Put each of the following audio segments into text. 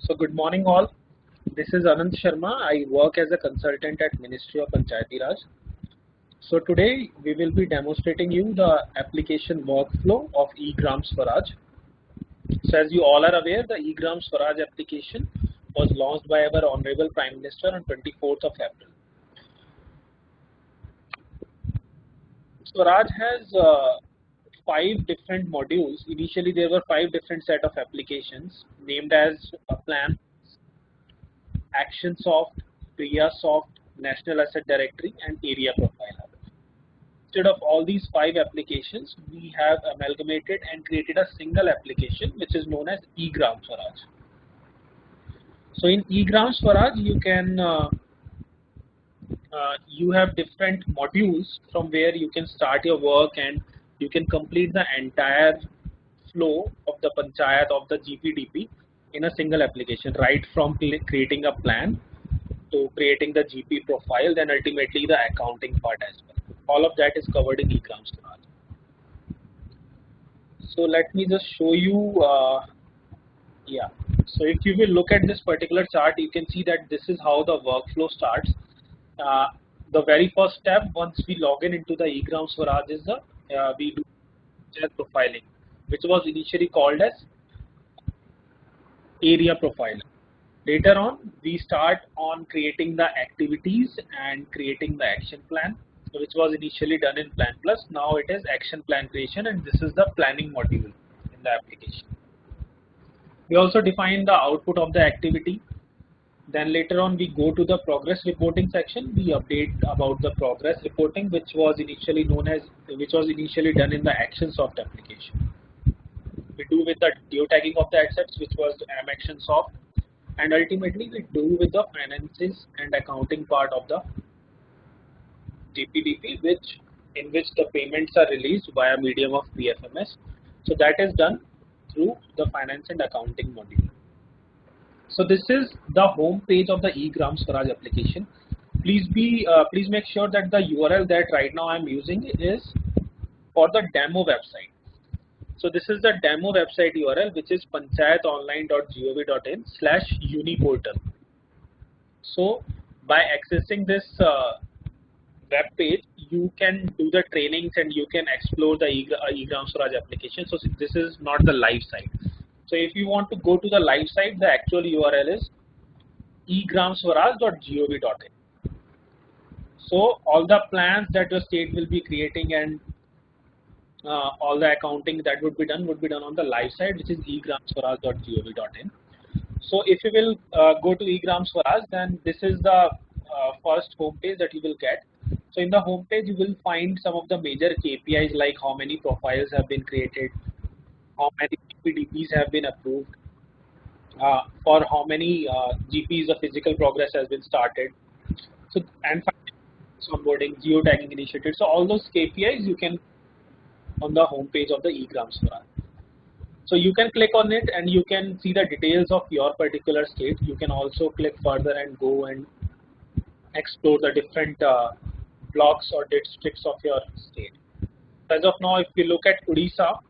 So good morning all. This is Anand Sharma. I work as a consultant at Ministry of Panchayati Raj. So today we will be demonstrating you the application workflow of EgramSwaraj. So as you all are aware, the EgramSwaraj application was launched by our Honorable Prime Minister on 24th of April. Swaraj has 5 different modules. Initially there were 5 different set of applications named as a plan, ActionSoft, PriyaSoft, National Asset Directory, and Area Profiler. Instead of all these 5 applications, we have amalgamated and created a single application which is known as EgramSwaraj. So in EgramSwaraj, you have different modules from where you can start your work and you can complete the entire flow of the panchayat of the GPDP in a single application, right from creating a plan to creating the GP profile, then ultimately the accounting part as well. All of that is covered in EgramSwaraj. So let me just show you. So if you will look at this particular chart, you can see that this is how the workflow starts. The very first step, once we log in into the EgramSwaraj, is we do profiling, which was initially called as area profiler. Later on, we start on creating the activities and creating the action plan, which was initially done in Plan Plus. Now it is action plan creation, and this is the planning module in the application. We also define the output of the activity. Then later on, we go to the progress reporting section. We update about the progress reporting, which was initially done in the ActionSoft application. We do with the geotagging of the assets, which was ActionSoft, and ultimately we do with the finances and accounting part of the GPDP, in which the payments are released via medium of PFMS. So that is done through the finance and accounting module. So this is the home page of the EgramSwaraj application. Please make sure that the URL that right now I'm using is for the demo website. So this is the demo website URL, which is panchayatonline.gov.in/uniportal. So by accessing this web page, you can do the trainings and you can explore the EgramSwaraj application. So this is not the live site. So if you want to go to the live site, the actual URL is egramswaraj.gov.in. So all the plans that your state will be creating and all the accounting that would be done on the live site, which is egramswaraj.gov.in. So if you will go to EgramSwaraj, then this is the first home page that you will get. So in the home page, you will find some of the major KPIs like how many profiles have been created, how many GPDPs have been approved, for how many GPs of physical progress has been started. So and onboarding, geotagging initiated. So all those KPIs you can on the home page of the EgramSwaraj. So you can click on it and you can see the details of your particular state. You can also click further and go and explore the different blocks or districts of your state. As of now, if you look at Odisha,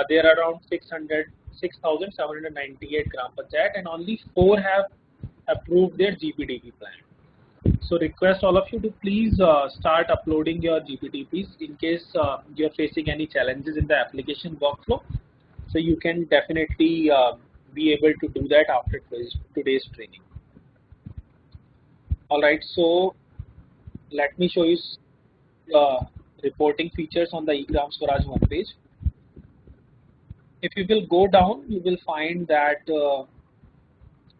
there are around 6,798 gram panchayat, and only 4 have approved their GPDP plan. So request all of you to please start uploading your GPDPs in case you're facing any challenges in the application workflow. So you can definitely be able to do that after today's training. Alright, so let me show you reporting features on the EgramSwaraj homepage. If you will go down, you will find that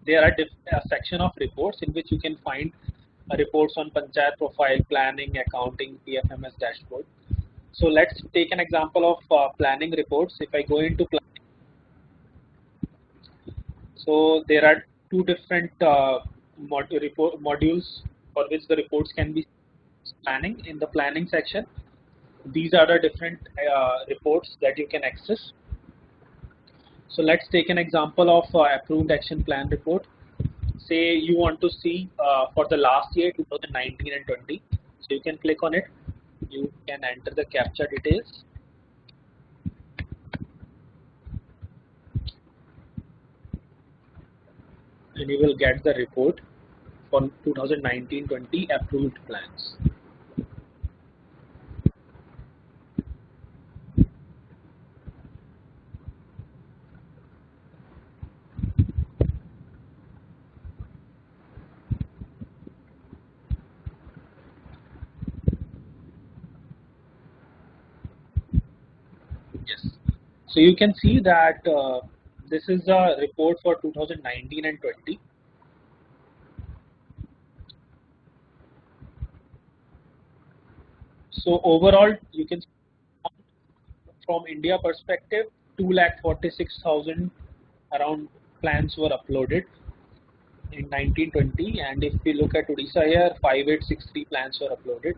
there are a section of reports in which you can find reports on panchayat profile, planning, accounting, PFMS dashboard. So let's take an example of planning reports. If I go into planning, so there are 2 different modules for which the reports can be planning. In the planning section, these are the different reports that you can access. So let's take an example of approved action plan report. Say you want to see for the last year 2019 and 20. So you can click on it. You can enter the captcha details. and you will get the report for 2019-20 approved plans. Yes. So you can see that this is a report for 2019 and 20. So overall, you can see from India perspective, 2,46,000 around plans were uploaded in 1920, and if we look at Odisha here, 5,863 plans were uploaded.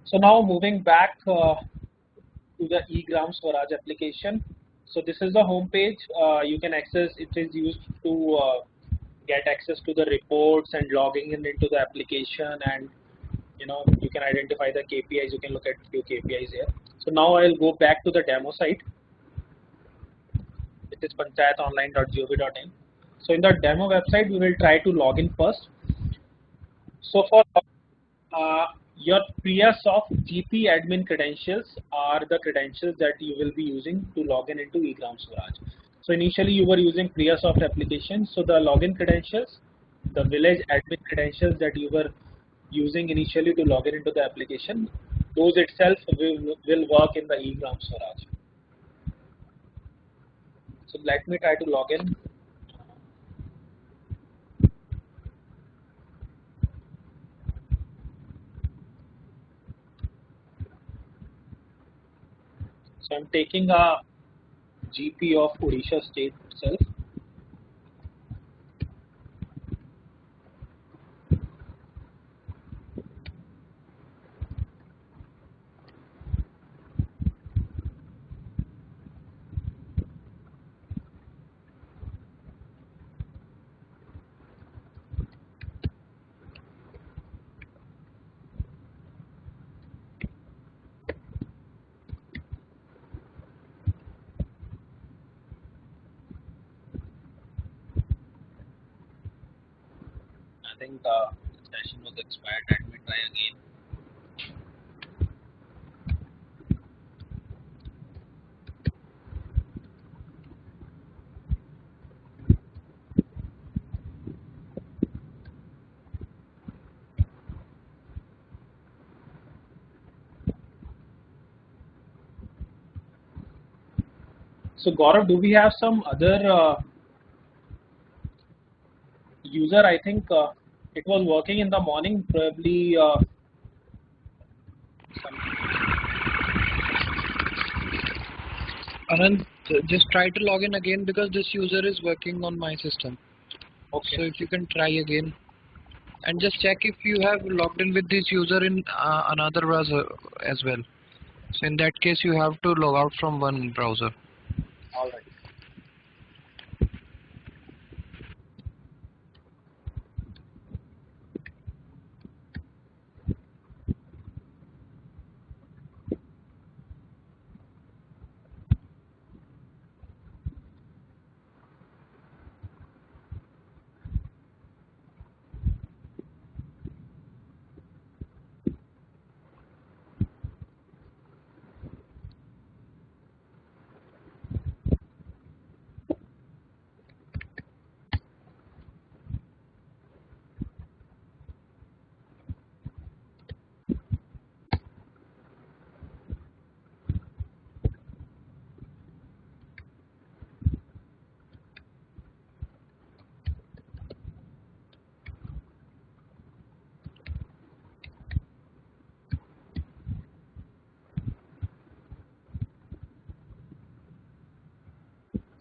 So now moving back to the EgramSwaraj application. So this is the home page. You can access. It is used to get access to the reports and logging in into the application, and you can identify the KPIs. You can look at few KPIs here. So now I'll go back to the demo site. It is panchayatonline.gov.in. So in the demo website, we will try to log in first. So for your PreaSoft GP admin credentials are the credentials that you will be using to log in into EgramSwaraj. So initially you were using PreaSoft application. So the login credentials, the village admin credentials that you were using initially to log in into the application, those itself will work in the EgramSwaraj. So let me try to log in. So I'm taking a GP of Odisha state itself. I think the session was expired. Let me try again. So Gaurav, do we have some other user? I think it was working in the morning, probably. Anand, just try to log in again because this user is working on my system. Okay. So if you can try again and just check if you have logged in with this user in another browser as well. So in that case, you have to log out from one browser. All right.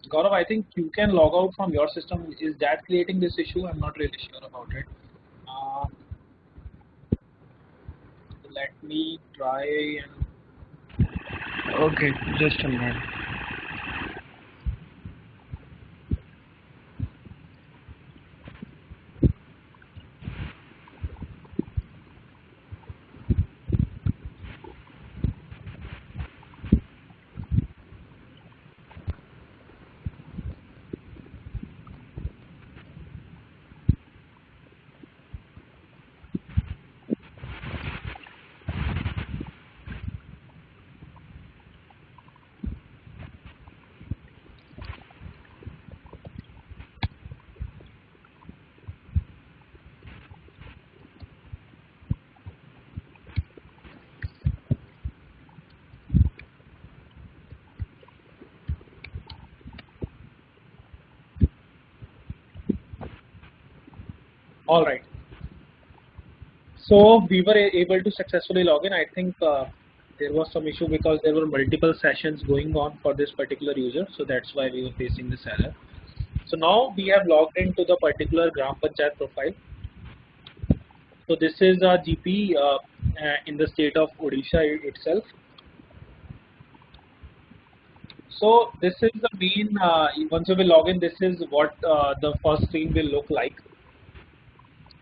Gaurav, I think you can log out from your system. Is that creating this issue? I'm not really sure about it. Uh, Let me try and. Okay, just a minute. All right. So we were able to successfully log in. I think there was some issue because there were multiple sessions going on for this particular user. So that's why we were facing this error. So now we have logged into the particular Gram Panchayat profile. So this is a GP in the state of Odisha itself. So this is the main, once you will log in, this is what the first screen will look like.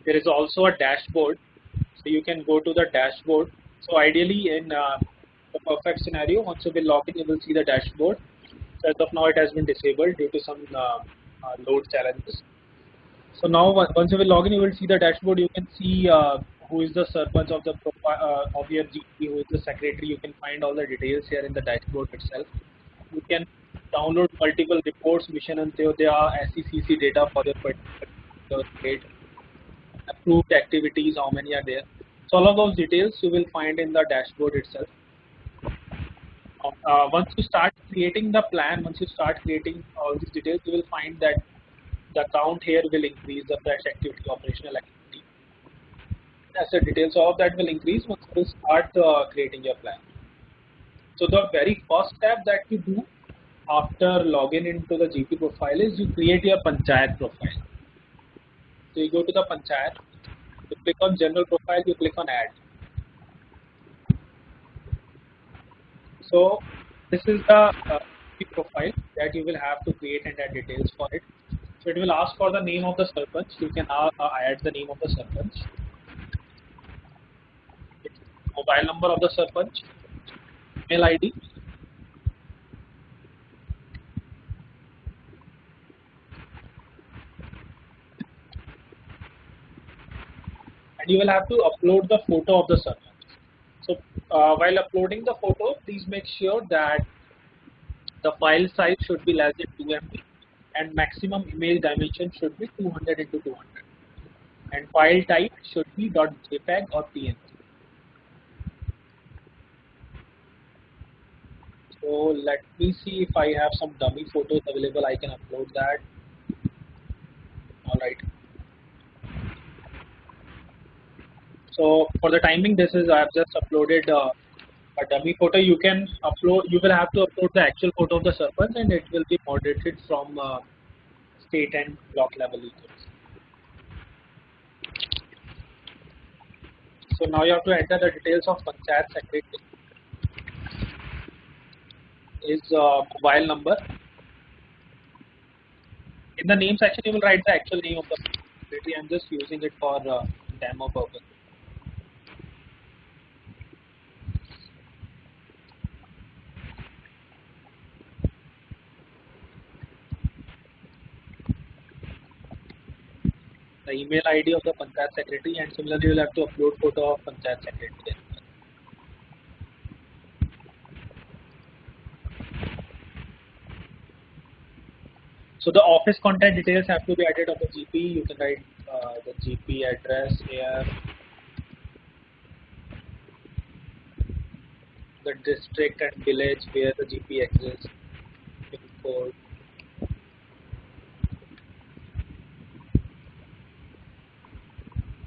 There is also a dashboard. So you can go to the dashboard. So ideally in the perfect scenario, once you will log in, you will see the dashboard. So as of now, it has been disabled due to some load challenges. So now once you will log in, you will see the dashboard. You can see who is the Sarpanch of the of your GP, who is the secretary. You can find all the details here in the dashboard itself. You can download multiple reports, mission and Antyodaya, SECC data for your particular state, approved activities, how many are there. So all of those details you will find in the dashboard itself. Once you start creating the plan, once you start creating all these details, you will find that the count here will increase, the fresh activity, operational activity, asset details, all of that will increase once you start creating your plan. So the very first step that you do after login into the GP profile is you create your Panchayat profile. So you go to the Panchayat, you click on general profile, you click on add. So this is the GP profile that you will have to create and add details for it. So it will ask for the name of the Sarpanch. You can add the name of the Sarpanch, mobile number of the Sarpanch, email ID, and you will have to upload the photo of the Sarpanch. So while uploading the photo, please make sure that the file size should be less than 2 MB and maximum image dimension should be 200 into 200, and file type should be .jpeg or PNG. So let me see if I have some dummy photos available. I can upload that. All right. So for the timing, this is I've just uploaded a dummy photo. You can upload. You will have to upload the actual photo of the Sarpanch, and it will be moderated from state and block level users. So now you have to enter the details of Panchayat Secretary. Is mobile number. In the name section, you will write the actual name of the secretary. I'm just using it for demo purpose. The email ID of the Panchayat Secretary, and similarly, you will have to upload photo of Panchayat Secretary. So the office contact details have to be added on the GP. You can write the GP address here, the district and village where the GP exists, pin code.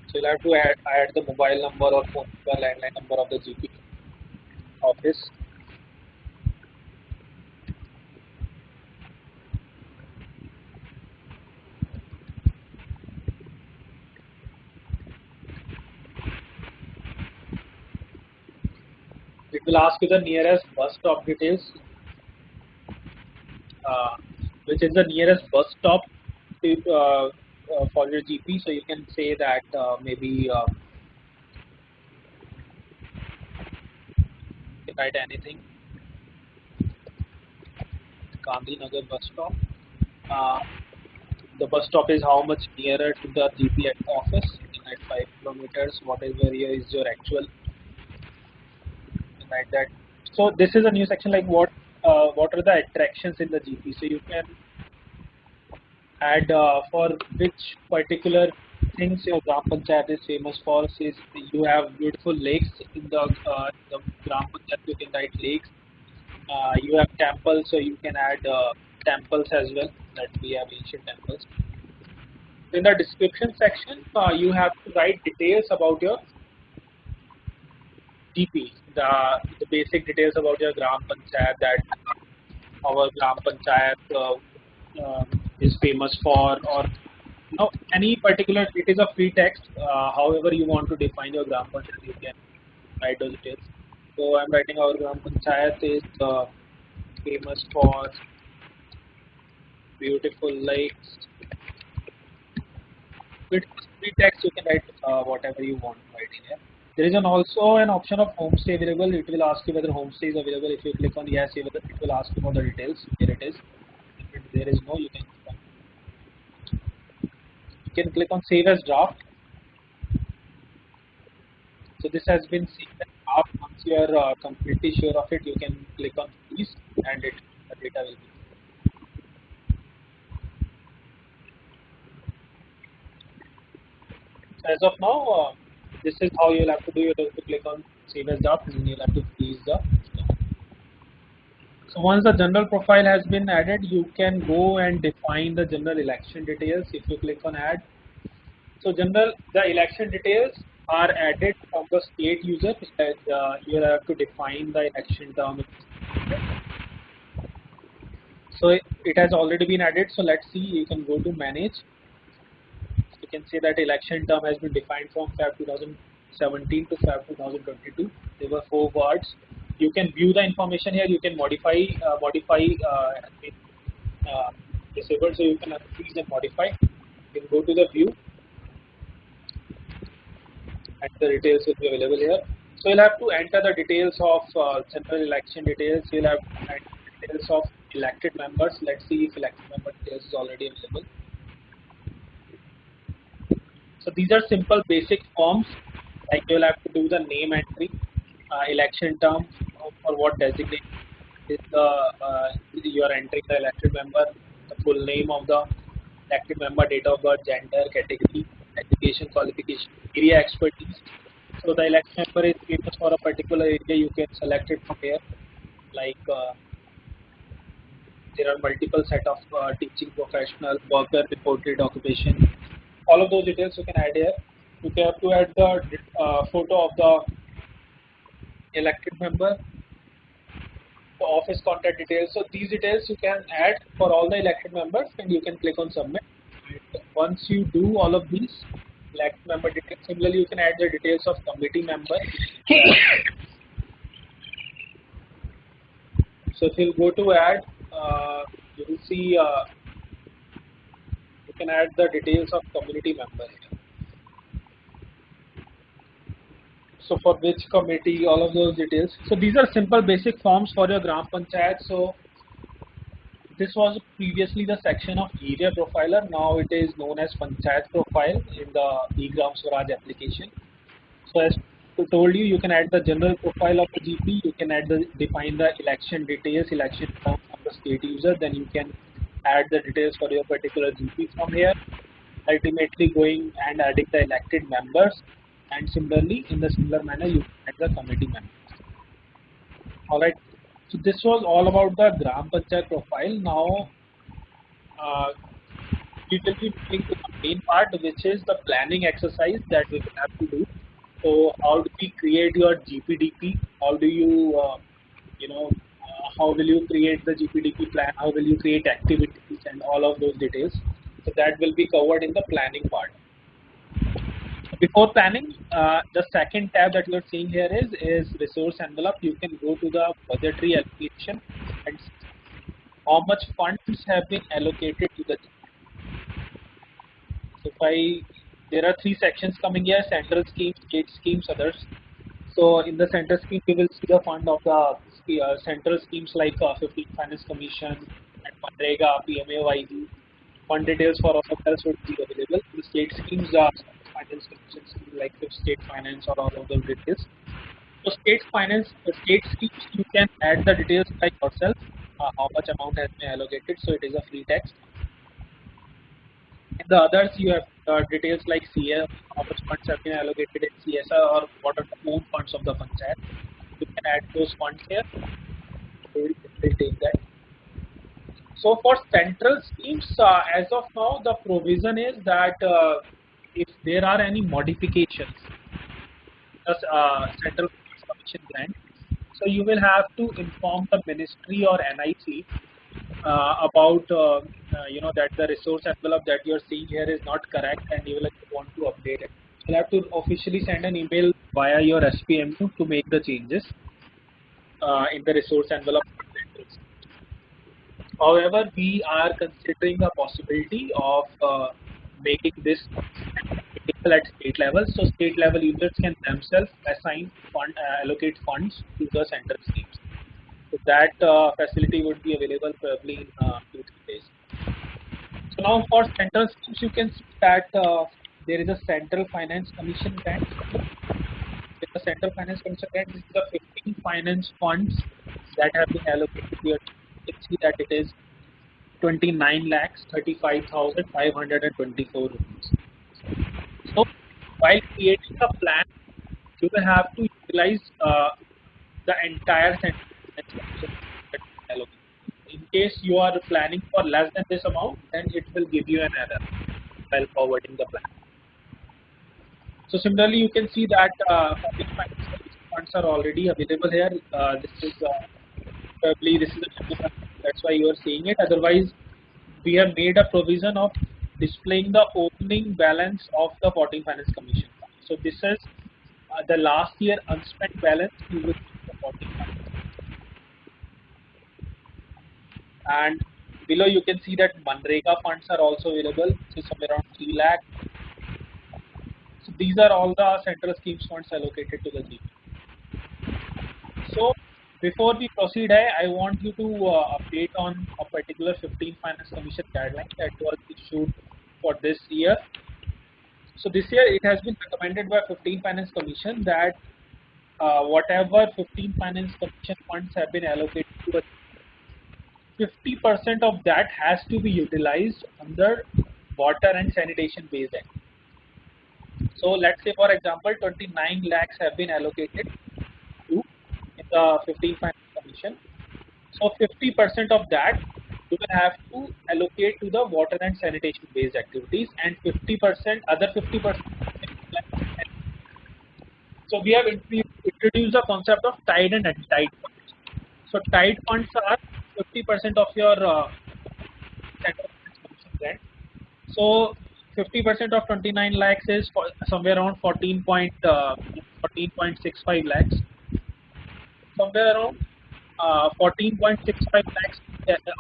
So you'll have to add the mobile number or phone number, landline number of the GP office. It will ask you the nearest bus stop details, uh, which is the nearest bus stop to, for your GP. So you can say that maybe you can write anything. Gandhinagar bus stop. Uh, the bus stop is how much nearer to the GP at office. You can write 5 kilometers. Whatever here is your actual. You can write that. So this is a new section like what are the attractions in the GP. So you can add for which particular things your Gram Panchayat is famous for. Says you have beautiful lakes in the Gram Panchayat, you can write lakes. You have temples, so you can add temples as well. That we have ancient temples. In the description section, you have to write details about your GP, the basic details about your Gram Panchayat, that our Gram Panchayat is famous for, or any particular. It is a free text. However, you want to define your Gram Panchayat, you can write those details. So I'm writing our Gram Panchayat is famous for beautiful lakes. With free text, you can write whatever you want to write in here. There is also an option of homestay available. It will ask you whether homestay is available. If you click on yes, it will ask you for the details. Here it is. If there is no, you can click on save as draft. So this has been saved as draft. Once you are completely sure of it, you can click on freeze, and the data will be. So as of now, this is how you'll have to do. You'll have to click on save as draft, and then you'll have to freeze the. So once the general profile has been added, you can go and define the general election details. If you click on add, so the election details are added from the state user. You have to define the election term. So it has already been added. So let's see. You can go to manage. You can see that election term has been defined from Feb 2017 to Feb 2022. There were 4 words. You can view the information here. You can modify disabled, so you can freeze and modify. You can go to the view, and the details will be available here. So you'll have to enter the details of general election details. You'll have to enter details of elected members. Let's see if elected member details is already available. So these are simple basic forms, like you'll have to do the name entry, election term, for what designation is you are entering the elected member, the full name of the elected member, date of birth, gender, category, education, qualification, area expertise. So the election member is famous for a particular area. You can select it from here. Like there are multiple set of teaching professional, worker, reported occupation. All of those details you can add here. You have to add the photo of the elected member, the office contact details. So these details you can add for all the elected members, and you can click on submit. And once you do all of these elected member details, similarly you can add the details of committee member. So if you go to add, you will see you can add the details of community member here. So for which committee, all of those details. So these are simple basic forms for your Gram Panchayat. So this was previously the section of area profiler. Now it is known as Panchayat profile in the EgramSwaraj application. So as I told you, you can add the general profile of the GP. You can define the election details, election term of the state user. Then you can add the details for your particular GP from here. Ultimately going and adding the elected members, and similarly in the similar manner you can add the committee members. Alright, so this was all about the Gram Panchayat profile. Now we will be moving to the main part, which is the planning exercise that we will have to do. So how do we create your GPDP? How do you how will you create the GPDP plan? How will you create activities and all of those details? So that will be covered in the planning part. Before planning, the second tab that you're seeing here is resource envelope. You can go to the budgetary allocation and see how much funds have been allocated to the. So there are 3 sections coming here: central schemes, state schemes, others. So in the center scheme, we will see the fund of the central schemes like 15 Finance Commission and Mandrega, PMAYG. Fund details for all of us would be available. The state schemes are finance commission scheme like state finance or all of those details. So state schemes, you can add the details by yourself, how much amount has been allocated. So it is a free text. In the others, you have details like CF, how much funds have been allocated in CSR, or what are the own funds of the panchayat. You can add those funds here. We'll take that. So for central schemes, as of now, the provision is that if there are any modifications, the central commission grant, so you will have to inform the ministry or NIC about that the resource envelope that you are seeing here is not correct, and you will want to update it. You'll have to officially send an email via your SPMU to make the changes in the resource envelope. However, we are considering a possibility of making this applicable at state level. So state level users can themselves allocate funds to the central schemes. So that facility would be available probably in 2-3 days. So now for central schemes, you can see that there is a Central Finance Commission grant. With the Central Finance Commission grant, this is the 15 finance funds that have been allocated here. You can see that it is 29,35,524 rupees. So while creating a plan, you will have to utilize the entire Central Finance Commission that is allocated. In case you are planning for less than this amount, then it will give you an error while forwarding the plan. So similarly, you can see that public finance funds are already available here. This is probably this is a, that's why you are seeing it. Otherwise, we have made a provision of displaying the opening balance of the 14 Finance Commission. So this is the last year unspent balance you will see the 14 Finance. And below you can see that Manrega funds are also available, which is somewhere around 3 lakh. So these are all the central schemes funds allocated to the GP. So before we proceed, I want you to update on a particular 15 Finance Commission guideline that was issued for this year. So this year it has been recommended by 15 Finance Commission that whatever 15 Finance Commission funds have been allocated to 50% of that has to be utilized under Water and Sanitation Based Act. So let's say, for example, 29 lakhs have been allocated to the 15 Finance Commission. So 50% of that you will have to allocate to the water and sanitation based activities, and 50% other 50%. So we have introduced the concept of tied and untied funds. So tied funds are 50% of your central commission grant. So 50% of 29 lakhs is somewhere around 14.65 lakhs. Somewhere around 14.65 lakhs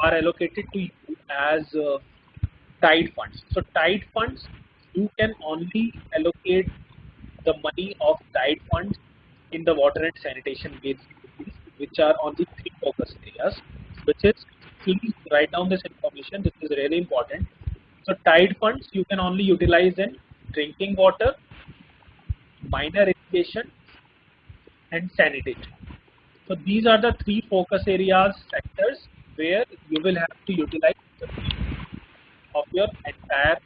are allocated to you as tied funds. So tied funds, you can only allocate the money of tied funds in the water and sanitation based activities, which are on the 3 focus areas, which is, please write down this information, this is really important. So tied funds you can only utilize in drinking water, minor irrigation, and sanitation. So these are the 3 focus areas, sectors where you will have to utilize the of your entire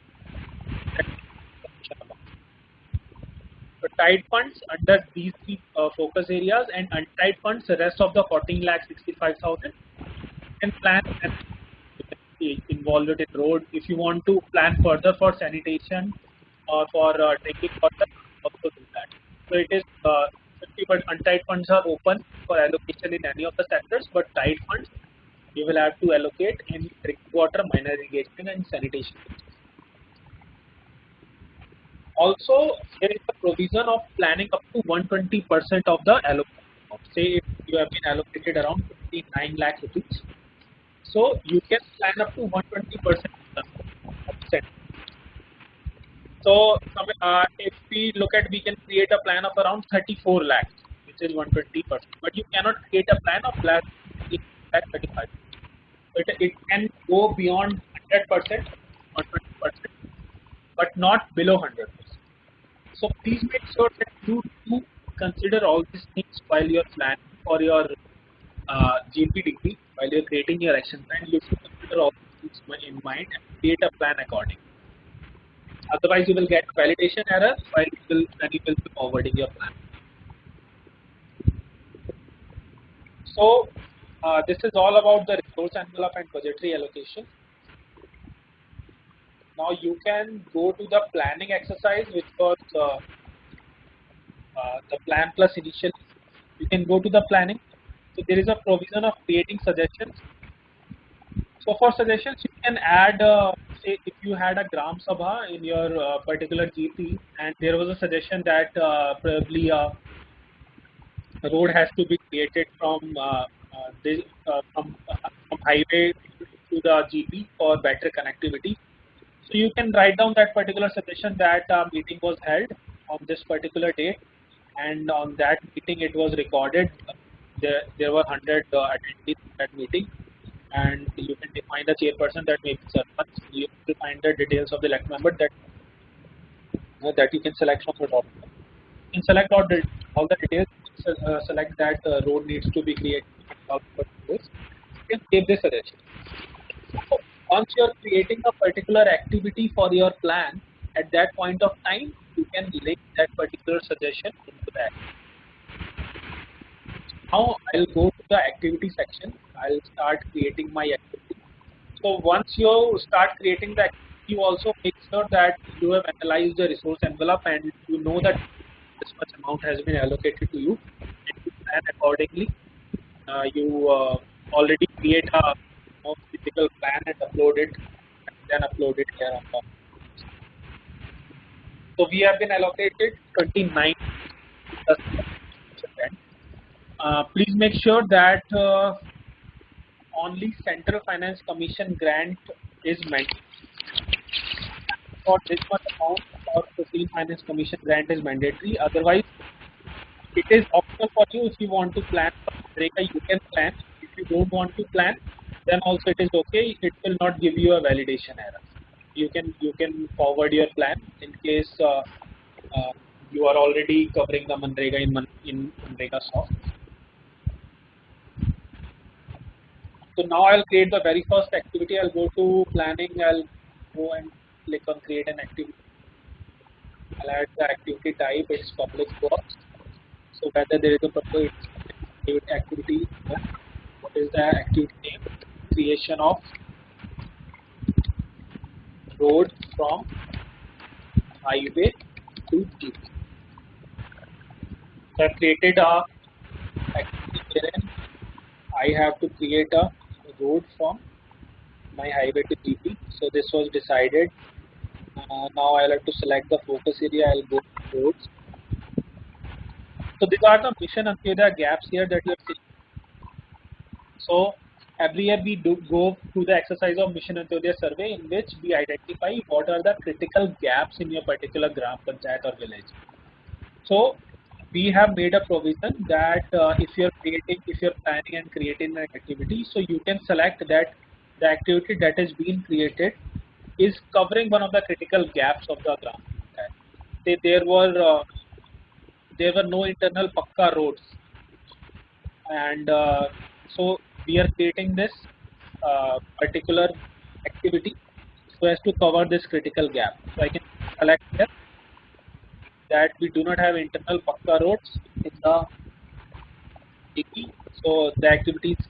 amount. So tied funds under these 3 focus areas, and untied funds the rest of the 14,65,000. You can plan and you can be involved in road. If you want to plan further for sanitation or for drinking water, also do that. So it is 50, but untied funds are open for allocation in any of the sectors, but tied funds you will have to allocate in drinking water, minor irrigation, and sanitation. Also, there is a provision of planning up to 120% of the allocation. Say if you have been allocated around 59 lakh rupees, so you can plan up to 120% of set. So if we look at, we can create a plan of around 34 lakhs, which is 120%. But you cannot create a plan of less than 35. It can go beyond 100%, 120%, but not below 100%. So please make sure that you do consider all these things while you're planning for your GP degree, while you're creating your action plan. You should consider all these things in mind and create a plan accordingly. Otherwise, you will get validation error while you will be forwarding your plan. So This is all about the resource envelope and budgetary allocation. Now you can go to the planning exercise, which was the plan plus initial. You can go to the planning. So there is a provision of creating suggestions. So for suggestions, you can add, say, if you had a Gram Sabha in your particular GP, and there was a suggestion that probably a road has to be created from highway to the GP for better connectivity. So you can write down that particular suggestion that meeting was held on this particular date, and on that meeting it was recorded. There were 100 attendees in that meeting, and you can define the chairperson, that may be Sarpanch. You can find the details of the elect member that you can select from the document. You can select all the details. Select that road needs to be created. All the details. You can save this suggestion. So once you're creating a particular activity for your plan, at that point of time, you can link that particular suggestion into that. Now I'll go to the activity section. I'll start creating my activity. So once you start creating the activity, you also make sure that you have analyzed the resource envelope and you know that this much amount has been allocated to you, and you plan accordingly. You already create a physical plan and upload it, and then upload it here on top. So we have been allocated 29 plus percent. Please make sure that only Central Finance Commission grant is meant for this much amount, or 15 Finance Commission grant is mandatory. Otherwise, it is optional for you. If you want to plan for Reka, you can plan. If you don't want to plan, then also it is okay. It will not give you a validation error. You can forward your plan in case you are already covering the Manrega in Manrega Soft. So now I'll create the very first activity. I'll go to planning. I'll go and click on create an activity. I'll add the activity type. It's public box. So whether there is a proposed activity, what is the activity name? Creation of road from highway to GP. So I've created a activity wherein I have to create a road from my highway to GP. So this was decided. Now I'll have to select the focus area. I'll go to roads. So these are the mission Antyodaya gaps here that you are seeing. So every year we do go through the exercise of Mission Antyodaya survey, in which we identify what are the critical gaps in your particular gram panchayat or village. So we have made a provision that if you're planning and creating an activity, so you can select that the activity that is being created is covering one of the critical gaps of the gram panchayat. Say there were no internal pakka roads, and so we are creating this particular activity so as to cover this critical gap. So I can select here that we do not have internal pakka roads in the GP, so the activity is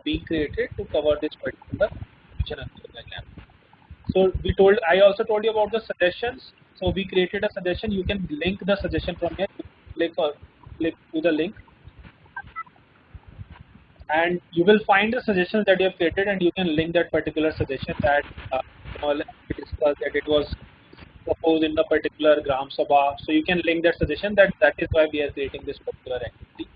being created to cover this particular mission gap. So I also told you about the suggestions. So we created a suggestion. You can link the suggestion from here. Click to the link, and you will find the suggestions that you have created, and you can link that particular suggestion that we discussed that it was proposed in the particular Gram Sabha. So you can link that suggestion. That is why we are creating this particular activity.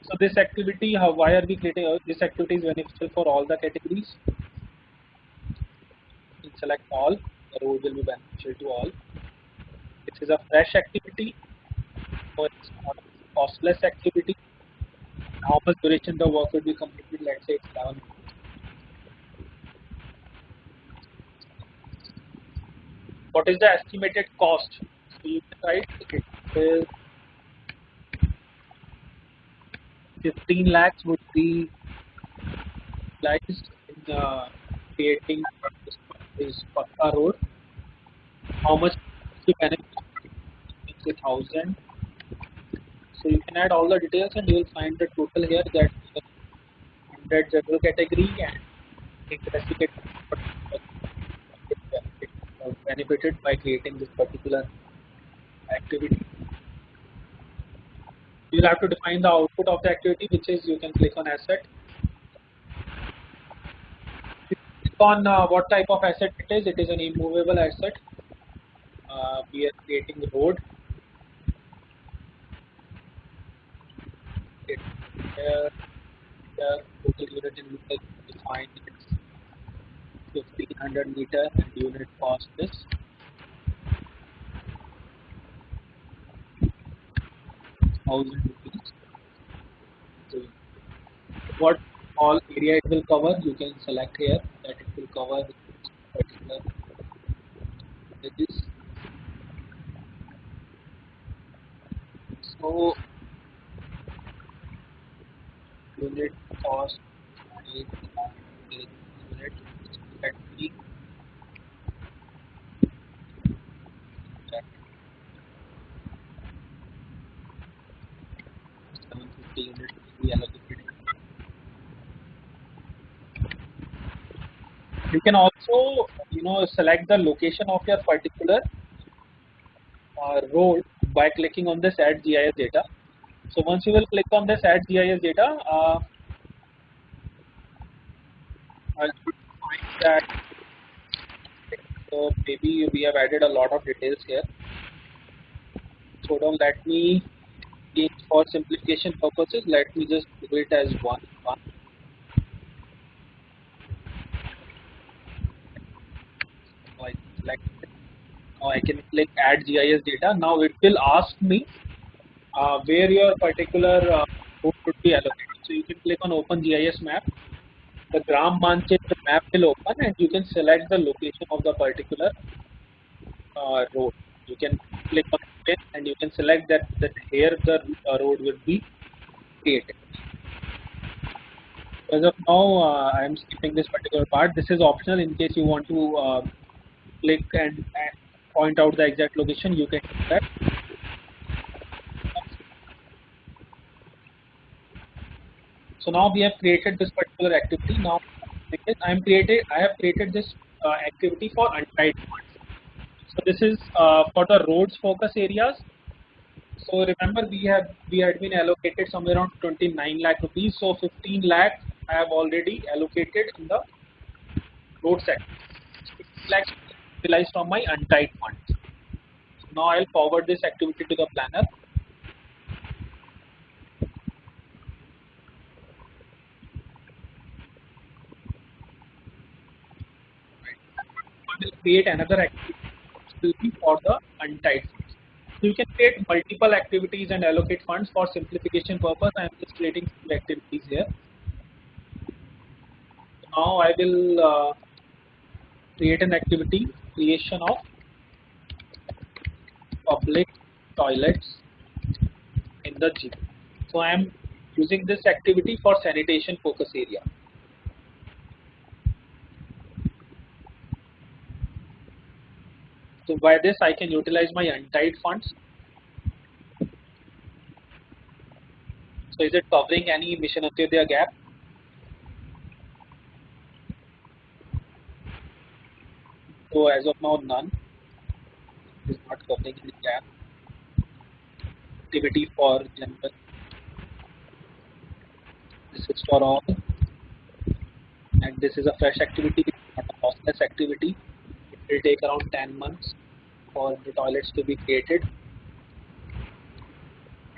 So this activity, why are we creating this activity? Is beneficial for all the categories. You select all. The road will be beneficial to all. This is a fresh activity, so it's not a costless activity. How much duration the work will be completed? Let's say it's 11 minutes. What is the estimated cost? So you can write it is 15 lakhs would be utilized in creating this Pakka road. How much to benefit? It's 1,000. So you can add all the details and you will find the total here that that general category and investigate what benefited by creating this particular activity. You'll have to define the output of the activity, which is you can click on asset. Click on what type of asset it is. It is an immovable asset. We are creating the road. Here, the total unit in meter defined is 1500 meter and unit cost is 1000 rupees. So what all area it will cover, you can select here that it will cover particular images. So unit cost is unit at 750 units will be allocated. You can also, select the location of your particular road by clicking on this add GIS data. So once you will click on this add GIS data, I should find that. So maybe we have added a lot of details here. So now let me, for simplification purposes, let me just do it as one. So I select it. Now I can click add GIS data. Now it will ask me where your particular road should be allocated. So you can click on open GIS map. The Gram Manchitra map will open and you can select the location of the particular road. You can click on it and you can select that here the road will be created. As of now, I am skipping this particular part. This is optional. In case you want to click and point out the exact location, you can do that. So now we have created this particular activity. Now I have created this activity for untied funds. So this is for the roads focus areas. So remember we had been allocated somewhere around 29 lakh rupees. So 15 lakh I have already allocated in the road sector. 15 lakhs utilized from my untied funds. So now I'll forward this activity to the planner. I will create another activity which will be for the untied funds. So you can create multiple activities and allocate funds. For simplification purpose, I am just creating two activities here. So now I will create an activity, creation of public toilets in the gym. So I am using this activity for sanitation focus area. So by this I can utilize my untied funds. So is it covering any Mission Antyodaya gap? So as of now, none. It is not covering any gap. Activity for general. This is for all. And this is a fresh activity, not a lossless activity. It will take around 10 months for the toilets to be created.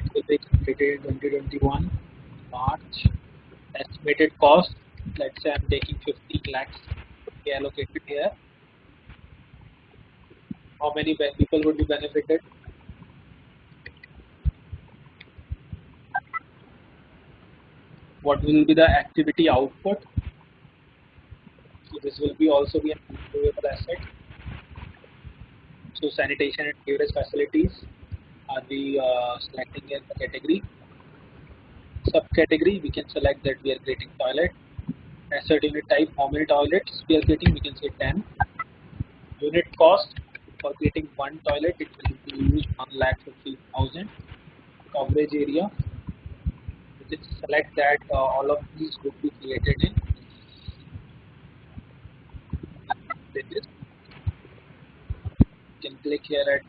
It will be completed in 2021 March. Estimated cost, let's say I'm taking 15 lakhs to be allocated here. How many people would be benefited? What will be the activity output? So this will be also be an improvable asset. So sanitation and sewerage facilities are we selecting in the category. Subcategory, we can select that we are creating toilet. Asset unit type, how many toilets we are creating, we can say 10. Unit cost for creating one toilet, it will be used 1,50,000. Coverage area, You just select that all of these would be created in villages. You can click here at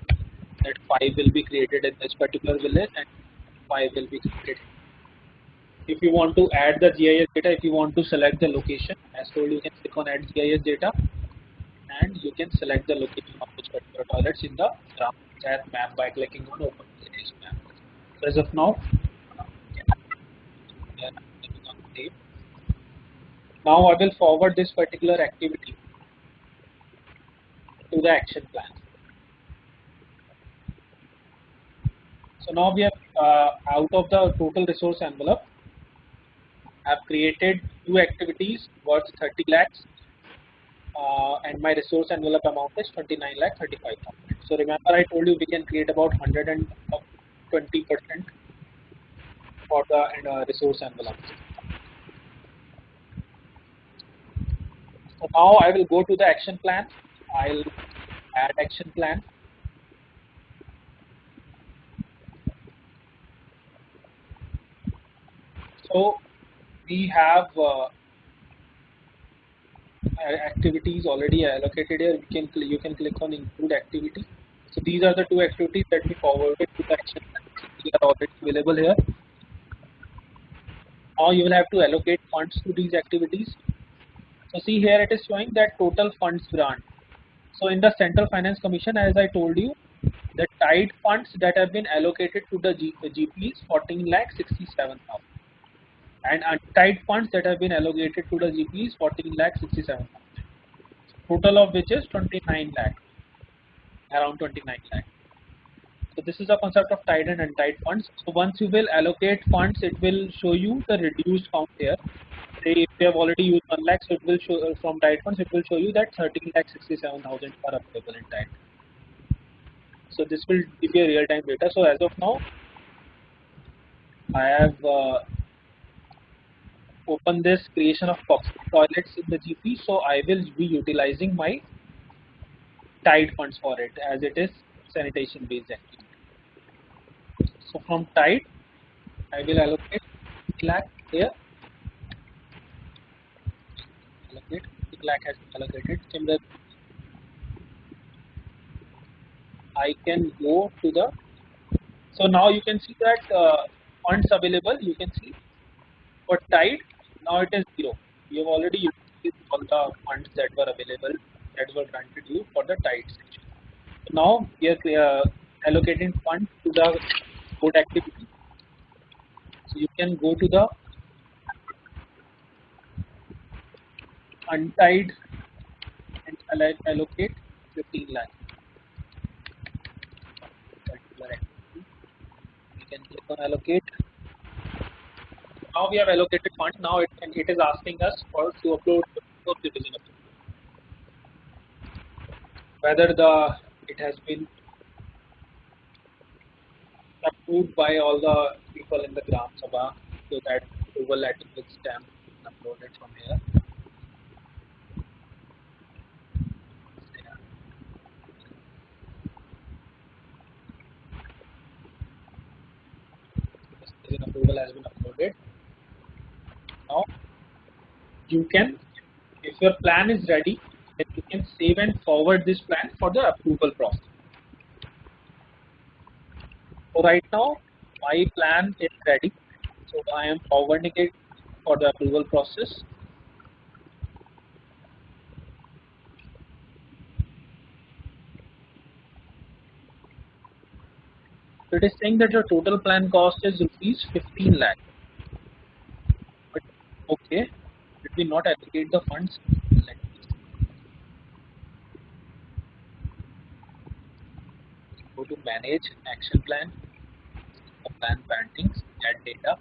that 5 will be created in this particular village and 5 will be created. If you want to add the GIS data, if you want to select the location, as told, you can click on add GIS data and you can select the location of those particular toilets in the Gram Panchayat map by clicking on open village map. So as of now, here I'm clicking on save. Now I will forward this particular activity to the action plan. So now we have out of the total resource envelope, I have created two activities worth 30 lakhs and my resource envelope amount is 29 lakh 35,000. So remember I told you we can create about 120% for the resource envelope. So now I will go to the action plan. I'll add action plan. So we have activities already allocated here. You can click on include activity. So these are the two activities that we forwarded to the action plan. They are already available here. Now you will have to allocate funds to these activities. So see here it is showing that total funds grant. So in the Central Finance Commission, as I told you, the tied funds that have been allocated to the GP is 14 lakh 67,000 and untied funds that have been allocated to the GP is 14 lakh 67,000. Total of which is 29 lakh, around 29 lakh. So this is the concept of tied and untied funds. So once you will allocate funds, it will show you the reduced count here. Say if you have already used 1 lakh, so it will show from tied funds, it will show you that 13 lakh 67,000 are available in tied. So this will give you a real-time data. So as of now, I have opened this creation of toilets in the GP. So I will be utilizing my tied funds for it as it is sanitation-based activity. So from tied, I will allocate 3 lakh here. Allocate 3 lakh has been allocated. Similarly, I can go to the. So now you can see that funds available. You can see for tied, now it is 0. You have already utilized all the funds that were available that were granted you for the tied section. So now we are allocating funds to the code activity. So you can go to the untied and allocate 15 lakh. Particular activity. We can click on allocate. Now we have allocated funds. Now it is asking us for to upload the citizen whether it has been approved by all the people in the Gram Sabha, so that approval letter with stamp is uploaded from here. This citizen approval has been uploaded. Now you can, if your plan is ready, then you can save and forward this plan for the approval process. So right now my plan is ready. So I am forwarding it for the approval process. So it is saying that your total plan cost is rupees 15 lakh. But okay, did we not allocate the funds? Let me go to manage action plan, the plan plantings, add data,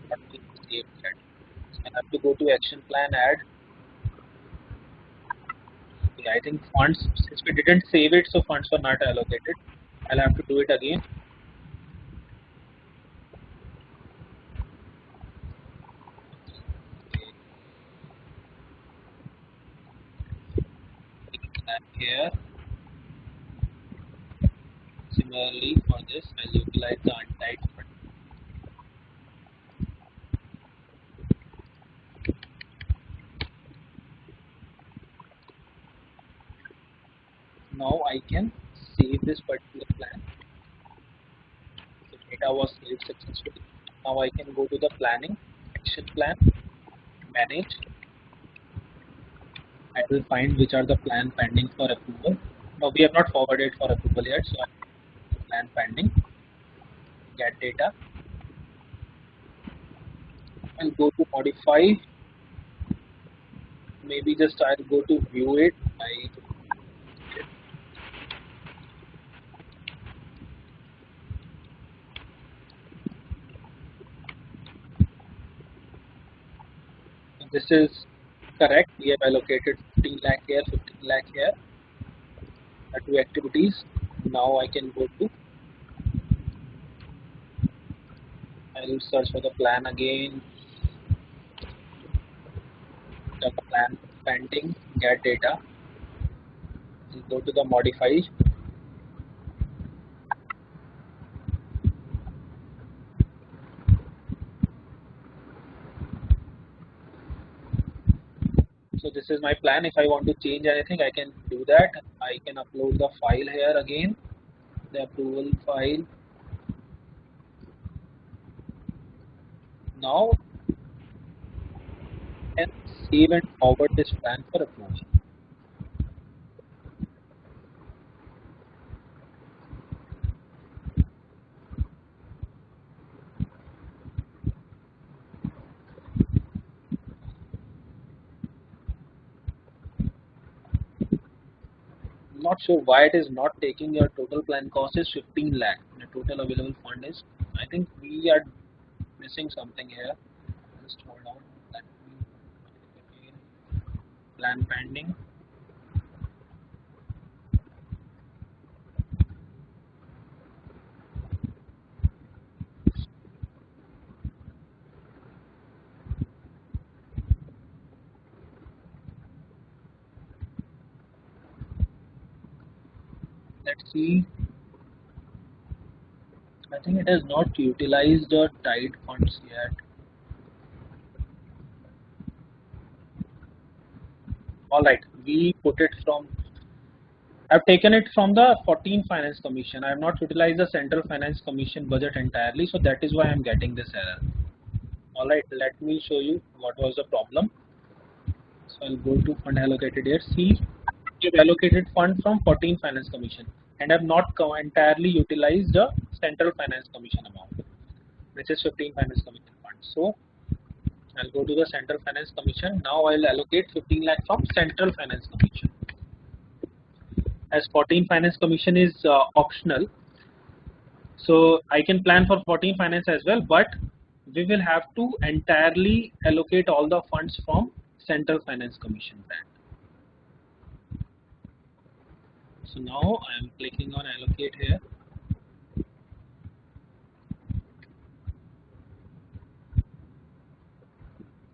what we save that. So I have to go to action plan, add. Okay, I think funds, since we didn't save it, so funds were not allocated. I'll have to do it again. And here, Similarly, for this, I'll utilize the untied fund. Now I can save this particular plan. The data was saved successfully. Now I can go to the planning, action plan, manage. I will find which are the plan pending for approval. No, we have not forwarded for approval yet, so I plan pending, get data. I'll go to modify. Maybe just I'll go to view it. This is correct. We have allocated 15 lakh here, 15 lakh here. Two activities. Now I can go to. I'll search for the plan again. The plan pending. Get data. I'll go to the modify. So this is my plan. If I want to change anything, I can do that. I can upload the file here again. The approval file. Now I can save and forward this plan for approval. Not sure why it is not taking. Your total plan cost is 15 lakh. The total available fund is. I think we are missing something here. Just hold on. Let me again. Plan pending. Let's see. I think it has not utilized the tied funds yet. All right, we put it from. I've taken it from the 14 Finance Commission. I have not utilized the Central Finance Commission budget entirely, so that is why I'm getting this error. All right, let me show you what was the problem. So I'll go to fund allocated here. See, we have allocated fund from 14 Finance Commission and have not entirely utilized the Central Finance Commission amount, which is 15 Finance Commission fund. So I'll go to the Central Finance Commission. Now I'll allocate 15 lakh from Central Finance Commission. As 14 Finance Commission is optional, so I can plan for 14 Finance as well, but we will have to entirely allocate all the funds from Central Finance Commission grant. So now I am clicking on allocate here.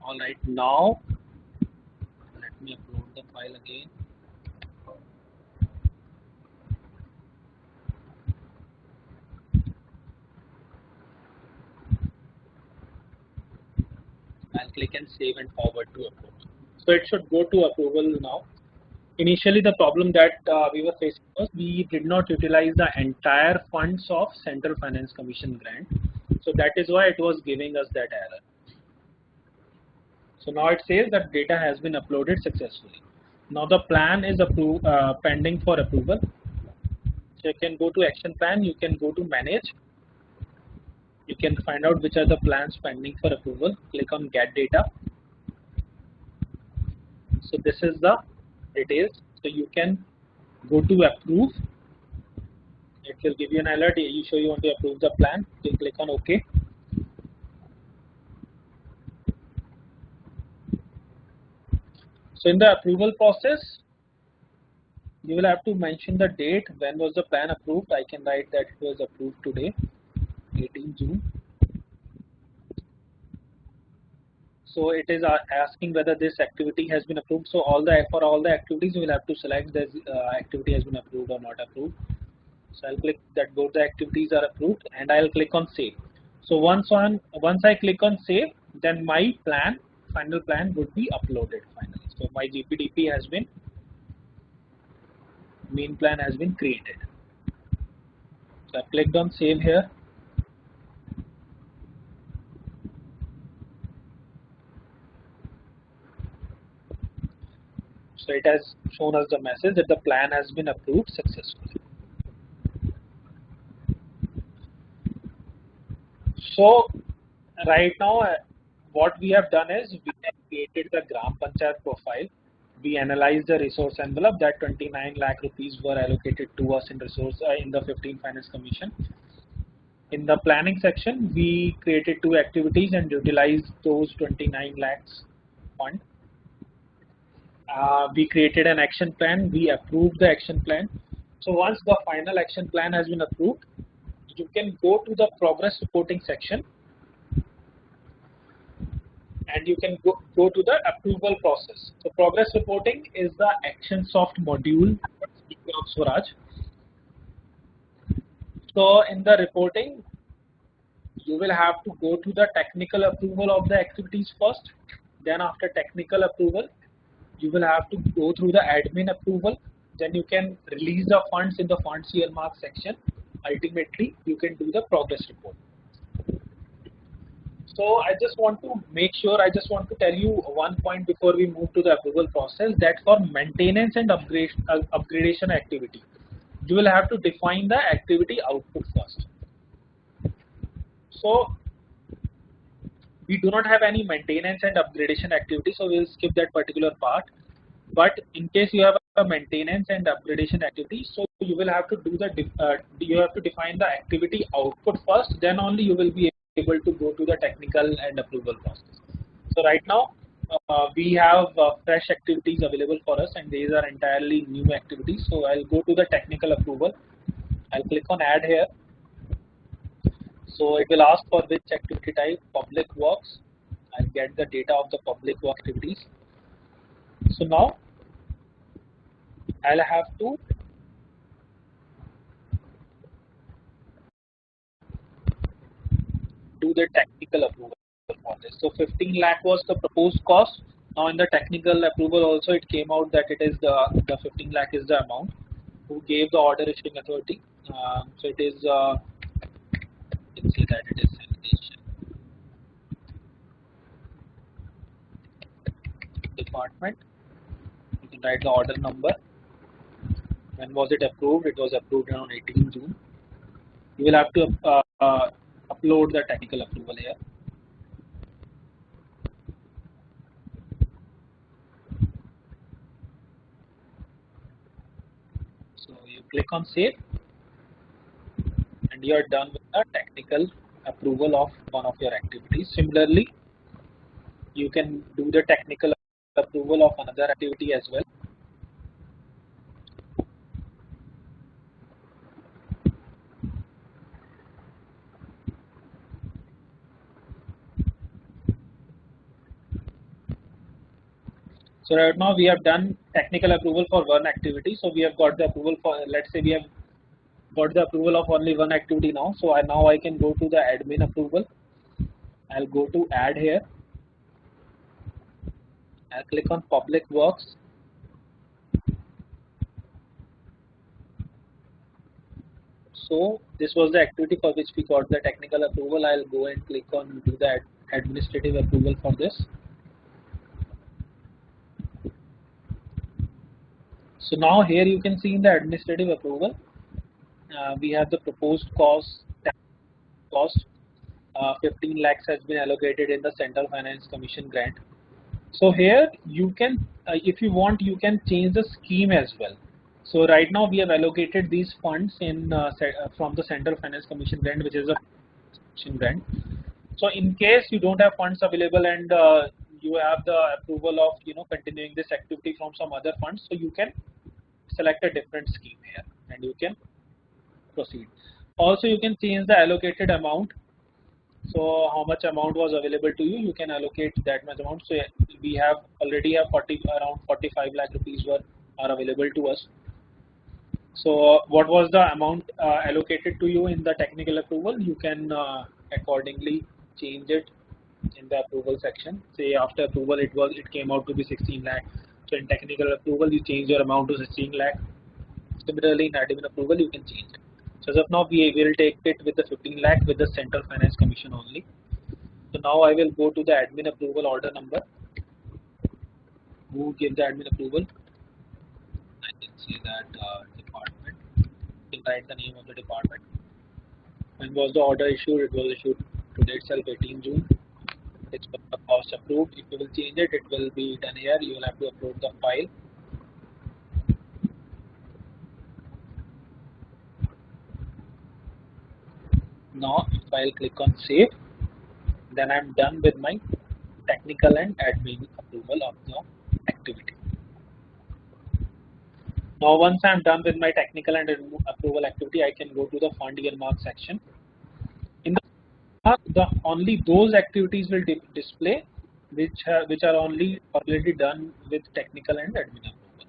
All right, now let me upload the file again. I'll click and save and forward to approval. So it should go to approval now. Initially, the problem that we were facing was we did not utilize the entire funds of Central Finance Commission grant. So that is why it was giving us that error. So now it says that data has been uploaded successfully. Now the plan is pending for approval. So you can go to action plan, you can go to manage. You can find out which are the plans pending for approval. Click on get data. So this is the details. So you can go to approve. It will give you an alert. You show you want to approve the plan. You can click on OK. So in the approval process, you will have to mention the date when was the plan approved. I can write that it was approved today, 18 June. So it is asking whether this activity has been approved. So for all the activities, you will have to select this activity has been approved or not approved. So I'll click that both the activities are approved, and I'll click on save. So once I click on save, then my final plan would be uploaded finally. So my GPDP has been, main plan has been created. So I clicked on save here. So it has shown us the message that the plan has been approved successfully. So right now, what we have done is we have created the Gram Panchayat profile. We analyzed the resource envelope that 29 lakh rupees were allocated to us in resource in the 15 Finance Commission. In the planning section, we created 2 activities and utilized those 29 lakhs fund. We created an action plan. We approved the action plan. So once the final action plan has been approved, you can go to the progress reporting section, and you can go to the approval process. So progress reporting is the ActionSoft module of Swaraj. So in the reporting, you will have to go to the technical approval of the activities first. Then after technical approval, you will have to go through the admin approval. Then you can release the funds in the funds earmark section. Ultimately, you can do the progress report. So I just want to tell you one point before we move to the approval process, that for maintenance and upgradation activity, you will have to define the activity output first. So we do not have any maintenance and upgradation activity, so we'll skip that particular part. But in case you have a maintenance and upgradation activity, so you will have to do you have to define the activity output first, then only you will be able to go to the technical and approval process. So right now we have fresh activities available for us, and these are entirely new activities. So I'll go to the technical approval. I'll click on add here. So it will ask for which activity type, public works. I'll get the data of the public work activities. So now I'll have to do the technical approval for this. So 15 lakh was the proposed cost. Now in the technical approval also it came out that it is the 15 lakh is the amount. Who gave the order issuing authority? So it is you can see that it is sanitation department. You can write the order number. When was it approved? It was approved on 18 June. You will have to upload the technical approval here. So you click on save, and you are done with the technical approval of one of your activities. Similarly, you can do the technical approval of another activity as well. So right now we have done technical approval for one activity. So we have got the approval for, let's say we have got the approval of only one activity now. So now I can go to the admin approval. I'll go to add here. I'll click on public works. So this was the activity for which we got the technical approval. I'll go and click on do the administrative approval for this. So now here you can see in the administrative approval, we have the proposed cost. 15 lakhs has been allocated in the Central Finance Commission grant. So here you can, if you want, you can change the scheme as well. So right now we have allocated these funds in from the Central Finance Commission grant, which is a grant. So in case you don't have funds available and you have the approval of continuing this activity from some other funds, so you can select a different scheme here and you can proceed. Also you can change the allocated amount. So how much amount was available to you, you can allocate that much amount. So we have already have around 45 lakh rupees are available to us. So what was the amount allocated to you in the technical approval? You can accordingly change it in the approval section. Say after approval it came out to be 16 lakh. So in technical approval you change your amount to 16 lakh. Similarly in admin approval you can change it. So as of now we will take it with the 15 lakh with the Central Finance Commission only. So now I will go to the admin approval order number. Who gave the admin approval? I can say that department. You can write the name of the department. When was the order issued? It was issued today itself, 18 June. It's the cost approved. If you will change it, it will be done here. You will have to upload the file. Now, if I'll click on save, then I'm done with my technical and admin approval of the activity. Now, once I'm done with my technical and approval activity, I can go to the fund earmark section. In the only those activities will display which are only already done with technical and admin approval.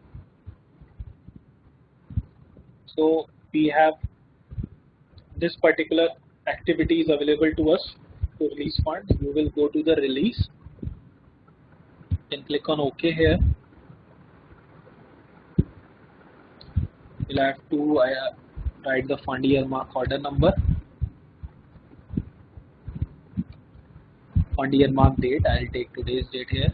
So we have this particular activity is available to us to release funds. You will go to the release and click on OK here. You'll have to write the fund earmark order number, fund earmark date. I'll take today's date here.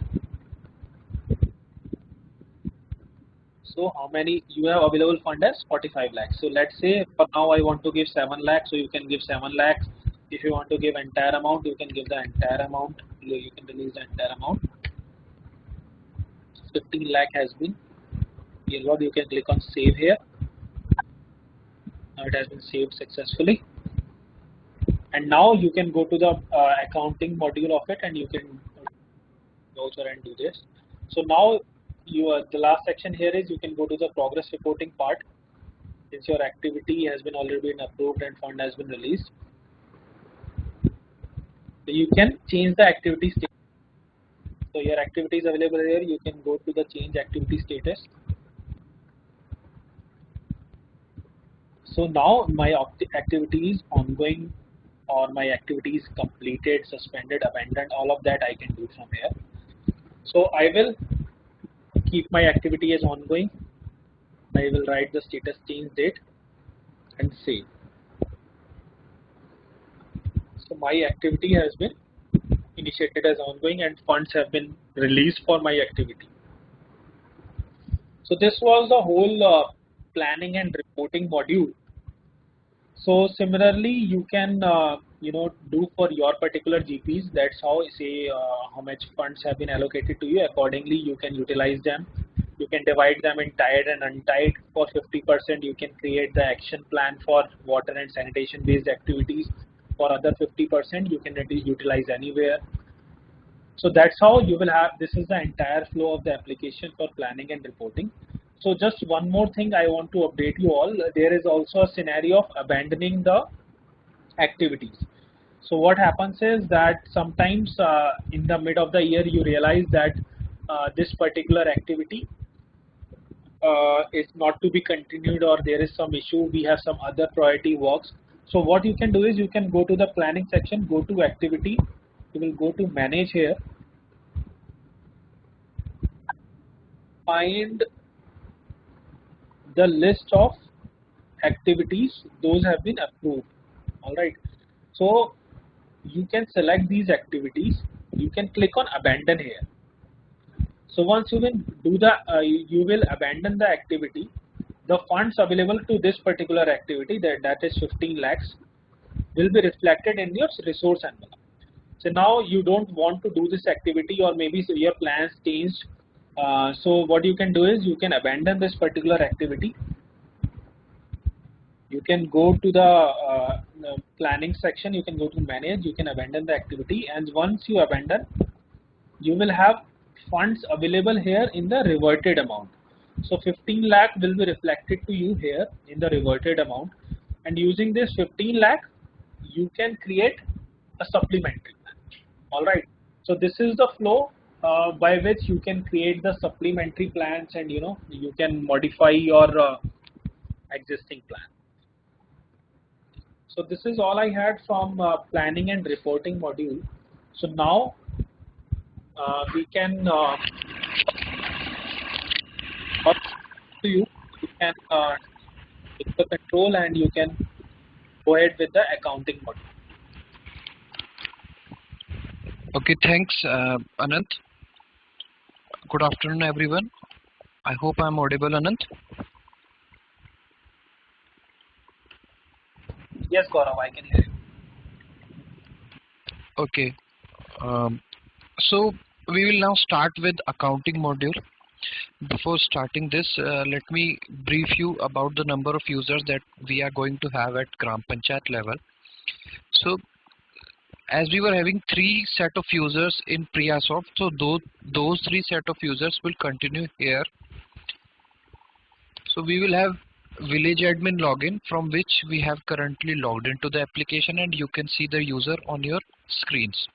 So how many you have available fund as 45 lakhs. So let's say for now I want to give 7 lakhs. So you can give 7 lakhs. If you want to give entire amount, you can give the entire amount. You can release the entire amount. 15 lakh has been earmarked. You can click on save here. Now it has been saved successfully. And now you can go to the accounting module of it and you can voucher and do this. So now the last section here is you can go to the progress reporting part. Since your activity has been already been approved and fund has been released, so you can change the activity status. So your activity is available here. You can go to the change activity status. So now my activity is ongoing, or my activity is completed, suspended, abandoned. All of that I can do from here. So I will keep my activity as ongoing. I will write the status change date and save. So my activity has been initiated as ongoing and funds have been released for my activity. So this was the whole planning and reporting module. So similarly, you can do for your particular GPs. That's how say how much funds have been allocated to you. Accordingly, you can utilize them. You can divide them in tied and untied. For 50%, you can create the action plan for water and sanitation based activities. For other 50%, you can utilize anywhere. So that's how you will have, this is the entire flow of the application for planning and reporting. So just one more thing I want to update you all. There is also a scenario of abandoning the activities. So what happens is that sometimes in the mid of the year you realize that this particular activity is not to be continued, or there is some issue, we have some other priority works. So what you can do is you can go to the planning section, go to activity, you will go to manage here, find the list of activities those have been approved. All right, so you can select these activities, you can click on abandon here. So once you will do the you will abandon the activity, the funds available to this particular activity, that is 15 lakhs, will be reflected in your resource envelope. So now you don't want to do this activity, or maybe your plans changed. So what you can do is you can abandon this particular activity. You can go to the planning section, you can go to manage, you can abandon the activity, and once you abandon, you will have funds available here in the reverted amount. So 15 lakh will be reflected to you here in the reverted amount, and using this 15 lakh you can create a supplementary plan. All right, so this is the flow by which you can create the supplementary plans, and you can modify your existing plan. So this is all I had from planning and reporting module. So now we can up to you. You can take the control and you can go ahead with the accounting module. Okay, thanks, Anant. Good afternoon, everyone. I hope I'm audible, Anant. Yes, Gaurav, I can hear you. Okay. So we will now start with accounting module. Before starting this, let me brief you about the number of users that we are going to have at Gram Panchayat level. So as we were having 3 set of users in PriyaSoft, so those 3 set of users will continue here. So we will have village admin login, from which we have currently logged into the application, and you can see the user on your screens.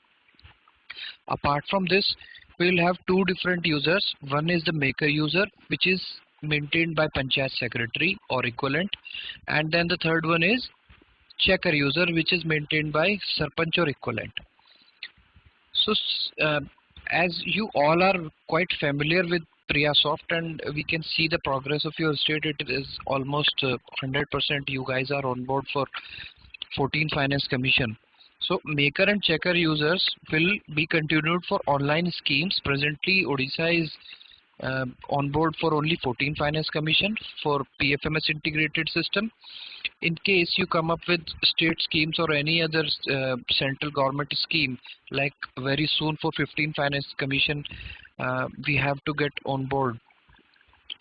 Apart from this, we will have 2 different users. One is the maker user, which is maintained by Panchayat Secretary or equivalent, and then the third one is checker user, which is maintained by Sarpanch or equivalent. So as you all are quite familiar with PriyaSoft, and we can see the progress of your state, it is almost 100% you guys are on board for 14 Finance Commission. So maker and checker users will be continued for online schemes. Presently Odisha is on board for only 14 Finance Commission for PFMS integrated system. In case you come up with state schemes or any other central government scheme, like very soon for 15 Finance Commission, we have to get on board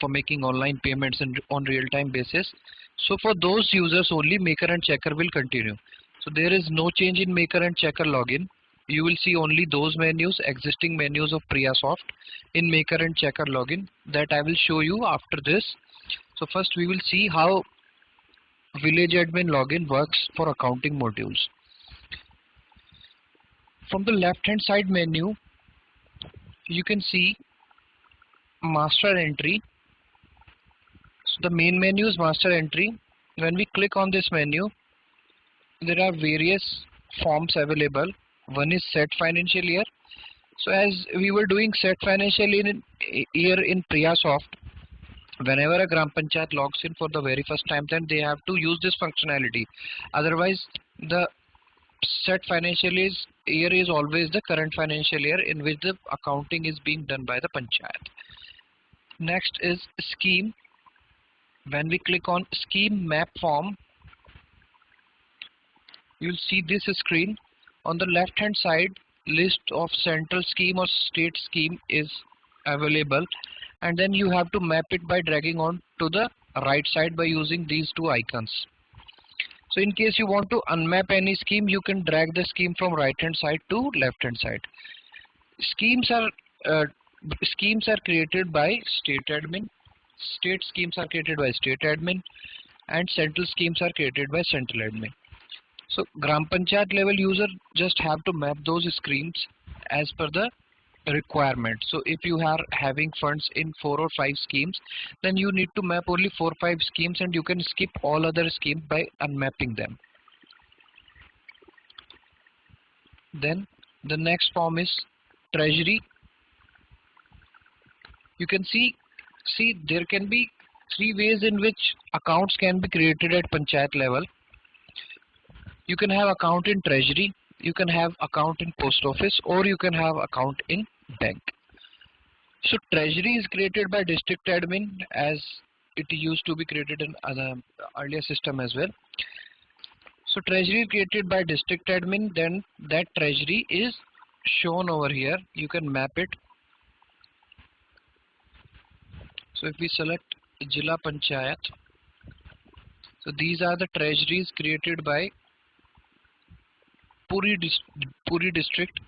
for making online payments and on real-time basis. So for those users only maker and checker will continue. So there is no change in maker and checker login. You will see only those menus, existing menus of PriyaSoft in maker and checker login, that I will show you after this. So first we will see how village admin login works for accounting modules. From the left hand side menu, you can see master entry. So the main menu is master entry. When we click on this menu, there are various forms available. One is set financial year. So as we were doing set financial year in PriyaSoft, whenever a Gram Panchayat logs in for the very first time, then they have to use this functionality. Otherwise, the set financial year is always the current financial year in which the accounting is being done by the Panchayat. Next is scheme. When we click on scheme map form, you'll see this screen. On the left hand side, list of central scheme or state scheme is available, and then you have to map it by dragging on to the right side by using these 2 icons. So in case you want to unmap any scheme, you can drag the scheme from right hand side to left hand side. Schemes are created by state admin, state schemes are created by state admin, and central schemes are created by central admin. So Gram Panchayat level user just have to map those schemes as per the requirement. So if you are having funds in 4 or 5 schemes, then you need to map only 4 or 5 schemes, and you can skip all other schemes by unmapping them. Then the next form is treasury. You can see there can be 3 ways in which accounts can be created at Panchayat level. You can have account in treasury, you can have account in post office, or you can have account in bank. So treasury is created by district admin, as it used to be created in other earlier system as well. So treasury is created by district admin, then that treasury is shown over here. You can map it. So if we select Jila Panchayat, so these are the treasuries created by Puri district.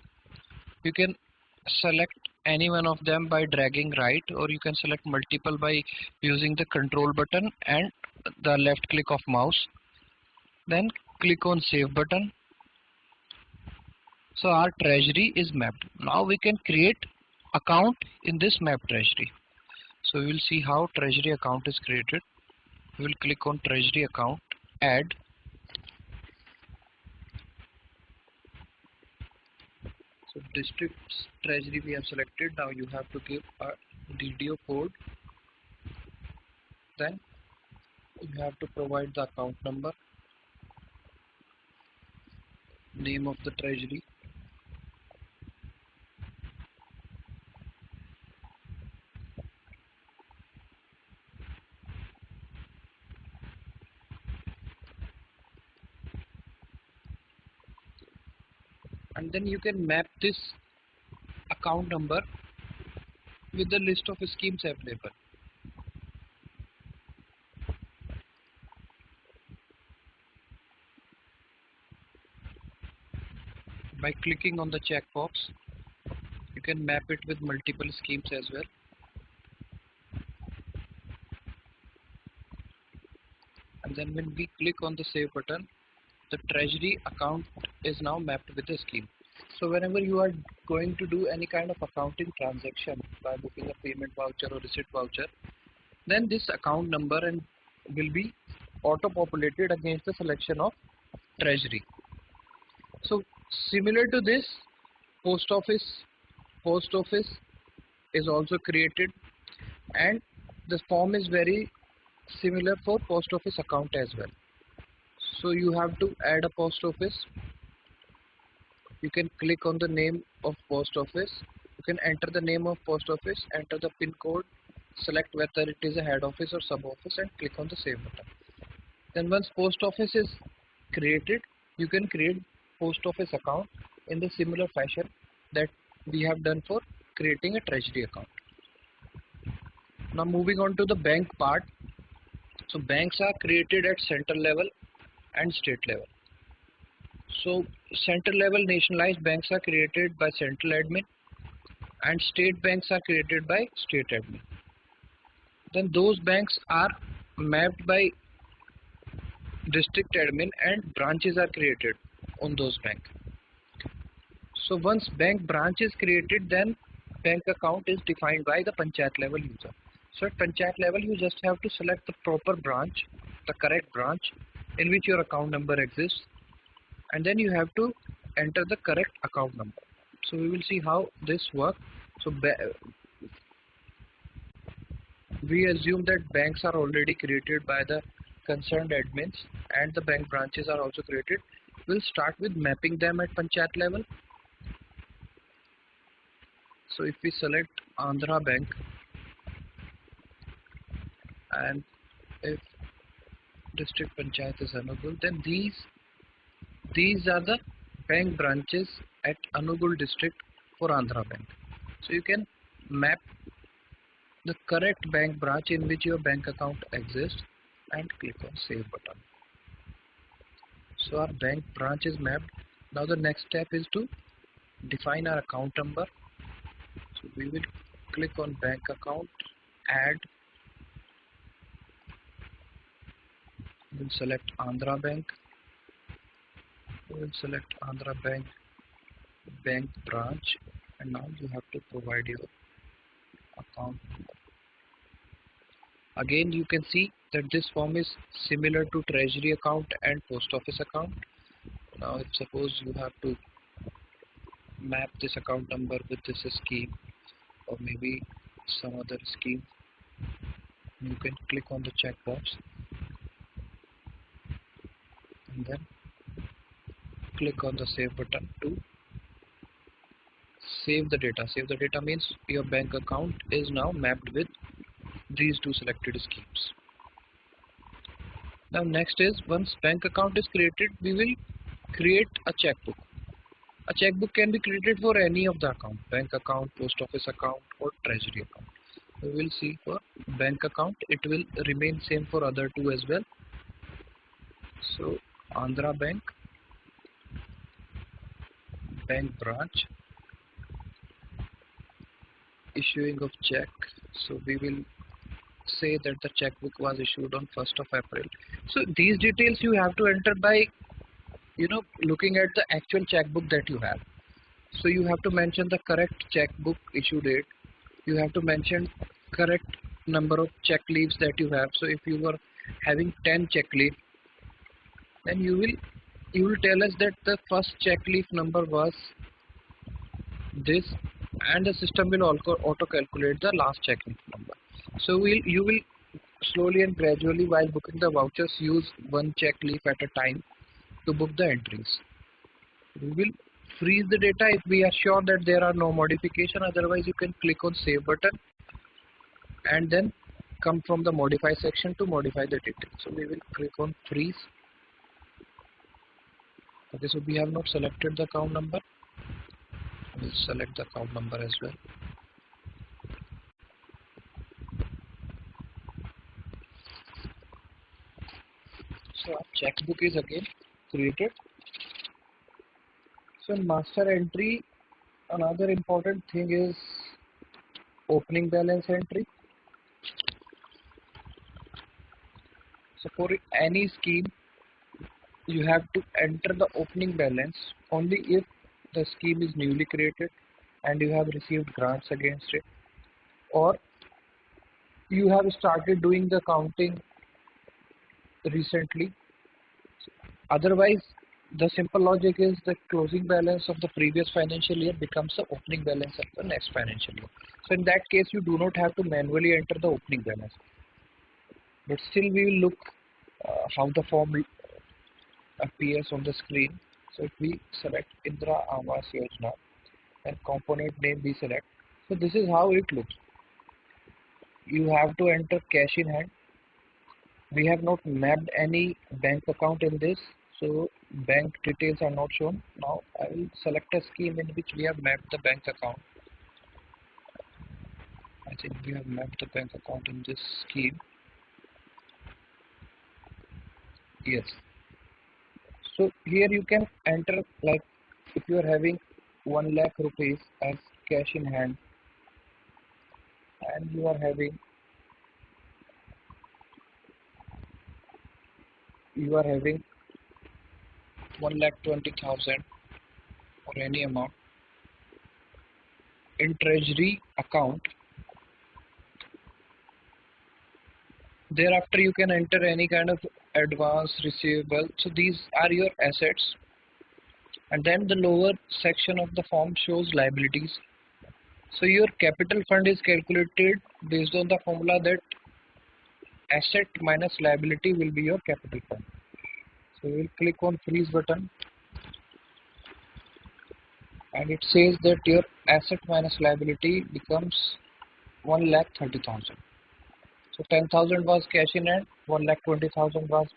You can select any one of them by dragging right, or you can select multiple by using the control button and the left click of mouse. Then click on save button. So our treasury is mapped. Now we can create account in this map treasury. So we will see how treasury account is created. We will click on treasury account, add. So district's treasury we have selected. Now you have to give a DDO code. Then you have to provide the account number, name of the treasury, and then you can map this account number with the list of schemes available. By clicking on the checkbox, you can map it with multiple schemes as well. And then when we click on the save button, the treasury account is now mapped with the scheme. So whenever you are going to do any kind of accounting transaction by booking a payment voucher or receipt voucher, then this account number and will be auto populated against the selection of treasury. So similar to this, post office is also created, and the form is very similar for post office account as well. So you have to add a post office. You can click on the name of post office. You can enter the name of post office, enter the pin code, select whether it is a head office or sub office, and click on the save button. Then once post office is created, you can create post office account in the similar fashion that we have done for creating a treasury account. Now moving on to the bank part. So banks are created at central level and state level. So central level nationalized banks are created by central admin, and state banks are created by state admin. Then those banks are mapped by district admin, and branches are created on those banks. So once bank branch is created, then bank account is defined by the panchayat level user. So at panchayat level, you just have to select the proper branch, the correct branch in which your account number exists, and then you have to enter the correct account number. So we will see how this works. So we assume that banks are already created by the concerned admins, and the bank branches are also created. We'll start with mapping them at panchayat level. So if we select Andhra Bank, and if district panchayat is Anugul, then these are the bank branches at Anugul district for Andhra Bank. So you can map the correct bank branch in which your bank account exists and click on save button. So our bank branch is mapped. Now the next step is to define our account number. So we will click on bank account, add. We will select Andhra Bank. We will select Andhra Bank bank branch, and now you have to provide your account number. Again, you can see that this form is similar to treasury account and post office account. Now if suppose you have to map this account number with this scheme or maybe some other scheme, you can click on the checkbox and then click on the save button to save the data. Save the data means your bank account is now mapped with these two selected schemes. Now next is, once bank account is created, we will create a checkbook. A checkbook can be created for any of the account, bank account, post office account or treasury account. We will see for bank account, it will remain same for other two as well. So Andhra Bank, bank branch, issuing of check. So we will say that the checkbook was issued on 1st of April. So these details you have to enter by looking at the actual checkbook that you have. So you have to mention the correct checkbook issue date. You have to mention correct number of check leaves that you have. So if you were having 10 check leaf, then you will tell us that the first check leaf number was this, and the system will also auto calculate the last check leaf number. So you will slowly and gradually, while booking the vouchers, use one check leaf at a time to book the entries. We will freeze the data if we are sure that there are no modification. Otherwise, you can click on save button and then come from the modify section to modify the data. So we will click on freeze. Okay, so we have not selected the account number. We'll select the account number as well. So our checkbook is again created. So in master entry, another important thing is opening balance entry. So for any scheme, you have to enter the opening balance only if the scheme is newly created and you have received grants against it, or you have started doing the counting recently. Otherwise, the simple logic is the closing balance of the previous financial year becomes the opening balance of the next financial year. So in that case, you do not have to manually enter the opening balance. But still, we will look how the form appears on the screen. So if we select Indra Awas Yojana and component name we select, so this is how it looks. You have to enter cash in hand. We have not mapped any bank account in this, so bank details are not shown. Now I will select a scheme in which we have mapped the bank account. I think we have mapped the bank account in this scheme. Yes. So here you can enter, like if you are having 1 lakh rupees as cash in hand and you are having 1,20,000 or any amount in treasury account. Thereafter you can enter any kind of advance receivable. So these are your assets, and then the lower section of the form shows liabilities. So your capital fund is calculated based on the formula that asset minus liability will be your capital fund. So we will click on freeze button and it says that your asset minus liability becomes 1,30,000. So 10,000 was cash in hand, 1,20,000 was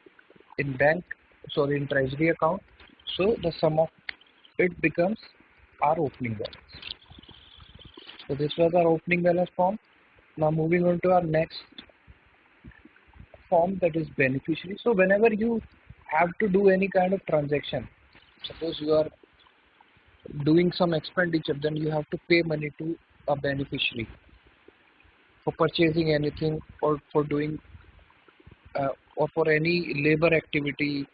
in in treasury account. So the sum of it becomes our opening balance. So this was our opening balance form. Now moving on to our next form, that is beneficiary. So whenever you have to do any kind of transaction, suppose you are doing some expenditure, then you have to pay money to a beneficiary for purchasing anything or for doing or for any labor activity.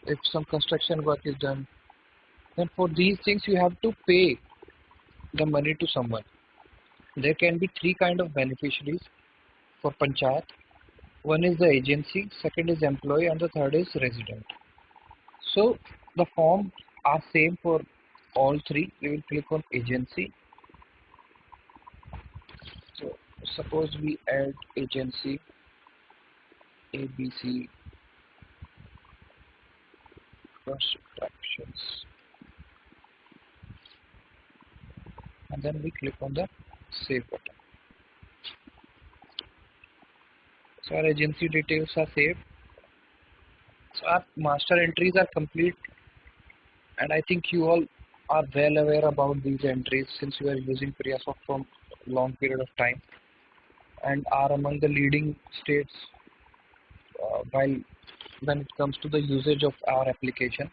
If some construction work is done, then for these things you have to pay the money to someone. There can be three kind of beneficiaries for panchayat. One is the agency, second is employee, and the third is resident. So the forms are same for all three. We will click on agency. So suppose we add agency ABC constructions, and then we click on the save button. So our agency details are saved. So our master entries are complete, and I think you all are well aware about these entries since you are using PriyaSoft from long period of time and are among the leading states when it comes to the usage of our application.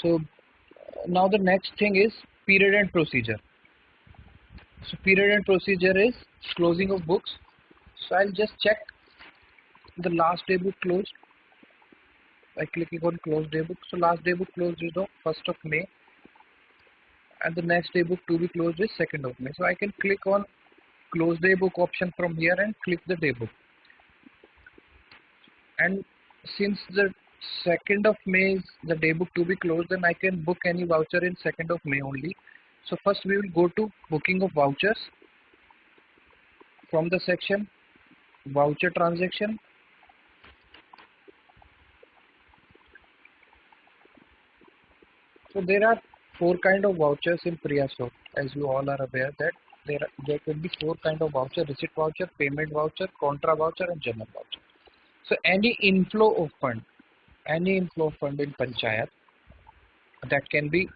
So now the next thing is period and procedure. So period and procedure is closing of books. So I'll just check the last day book closed by clicking on close day book. So last day book closed is on 1st of May and the next day book to be closed is 2nd of May. So I can click on close day book option from here and click the day book. And since the 2nd of May is the day book to be closed, then I can book any voucher in 2nd of May only. So first we will go to booking of vouchers. From the section voucher transaction, so there are four kind of vouchers in PriyaSoft. As you all are aware that there could be four kind of voucher: receipt voucher, payment voucher, contra voucher, and general voucher. So any inflow of fund in panchayat, that can be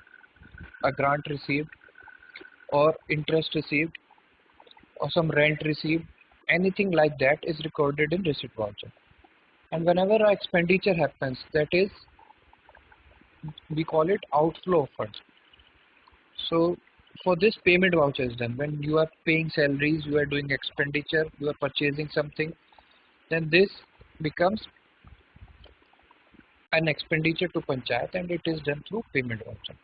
a grant received or interest received or some rent received, anything like that is recorded in receipt voucher. And whenever a expenditure happens, that is, we call it outflow of funds. So for this, payment voucher is done when you are paying salaries, you are doing expenditure, you are purchasing something, then this becomes an expenditure to panchayat and it is done through payment voucher.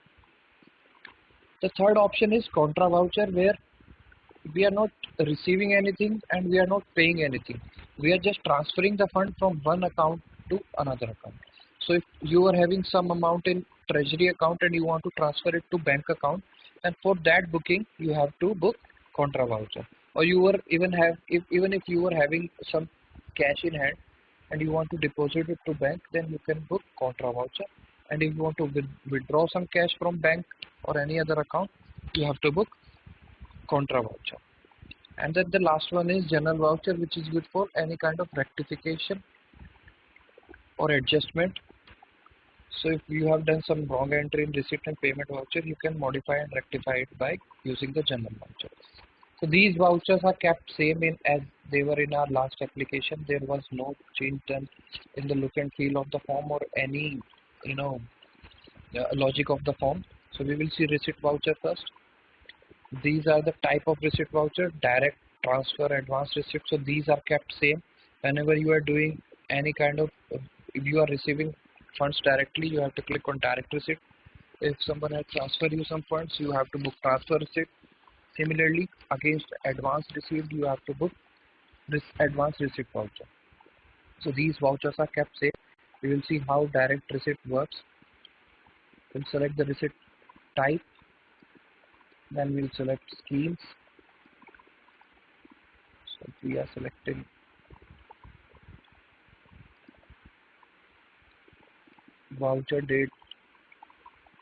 The third option is contra voucher, where we are not receiving anything and we are not paying anything. We are just transferring the fund from one account to another account. So if you are having some amount in treasury account and you want to transfer it to bank account, and for that booking you have to book contra voucher. Or you were even if you are having some cash in hand and you want to deposit it to bank, then you can book contra voucher. And if you want to withdraw some cash from bank or any other account, you have to book contra voucher. And then the last one is general voucher, which is good for any kind of rectification or adjustment. So if you have done some wrong entry in receipt and payment voucher, you can modify and rectify it by using the general voucher. So these vouchers are kept same in as they were in our last application. There was no change done in the look and feel of the form or any logic of the form. So we will see receipt voucher first. These are the type of receipt voucher: direct, transfer, advance receipt. So these are kept same. Whenever you are doing any kind of, if you are receiving funds directly, you have to click on direct receipt. If someone has transferred you some funds, you have to book transfer receipt. Similarly, against advance received, you have to book this advance receipt voucher. So these vouchers are kept same. We will see how direct receipt works. We'll select the receipt type. Then we'll select schemes. So we are selecting voucher date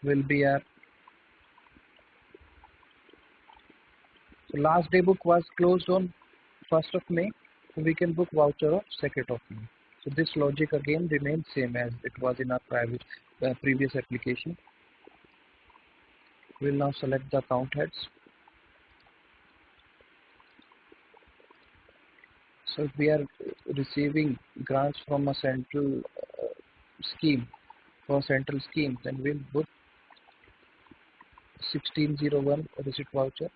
will be our, so last day book was closed on 1st of May, so we can book voucher of 2nd of May. So this logic again remains same as it was in our previous application. We'll now select the account heads. So if we are receiving grants from a central scheme, for central scheme, then we'll book 1601 receipt voucher.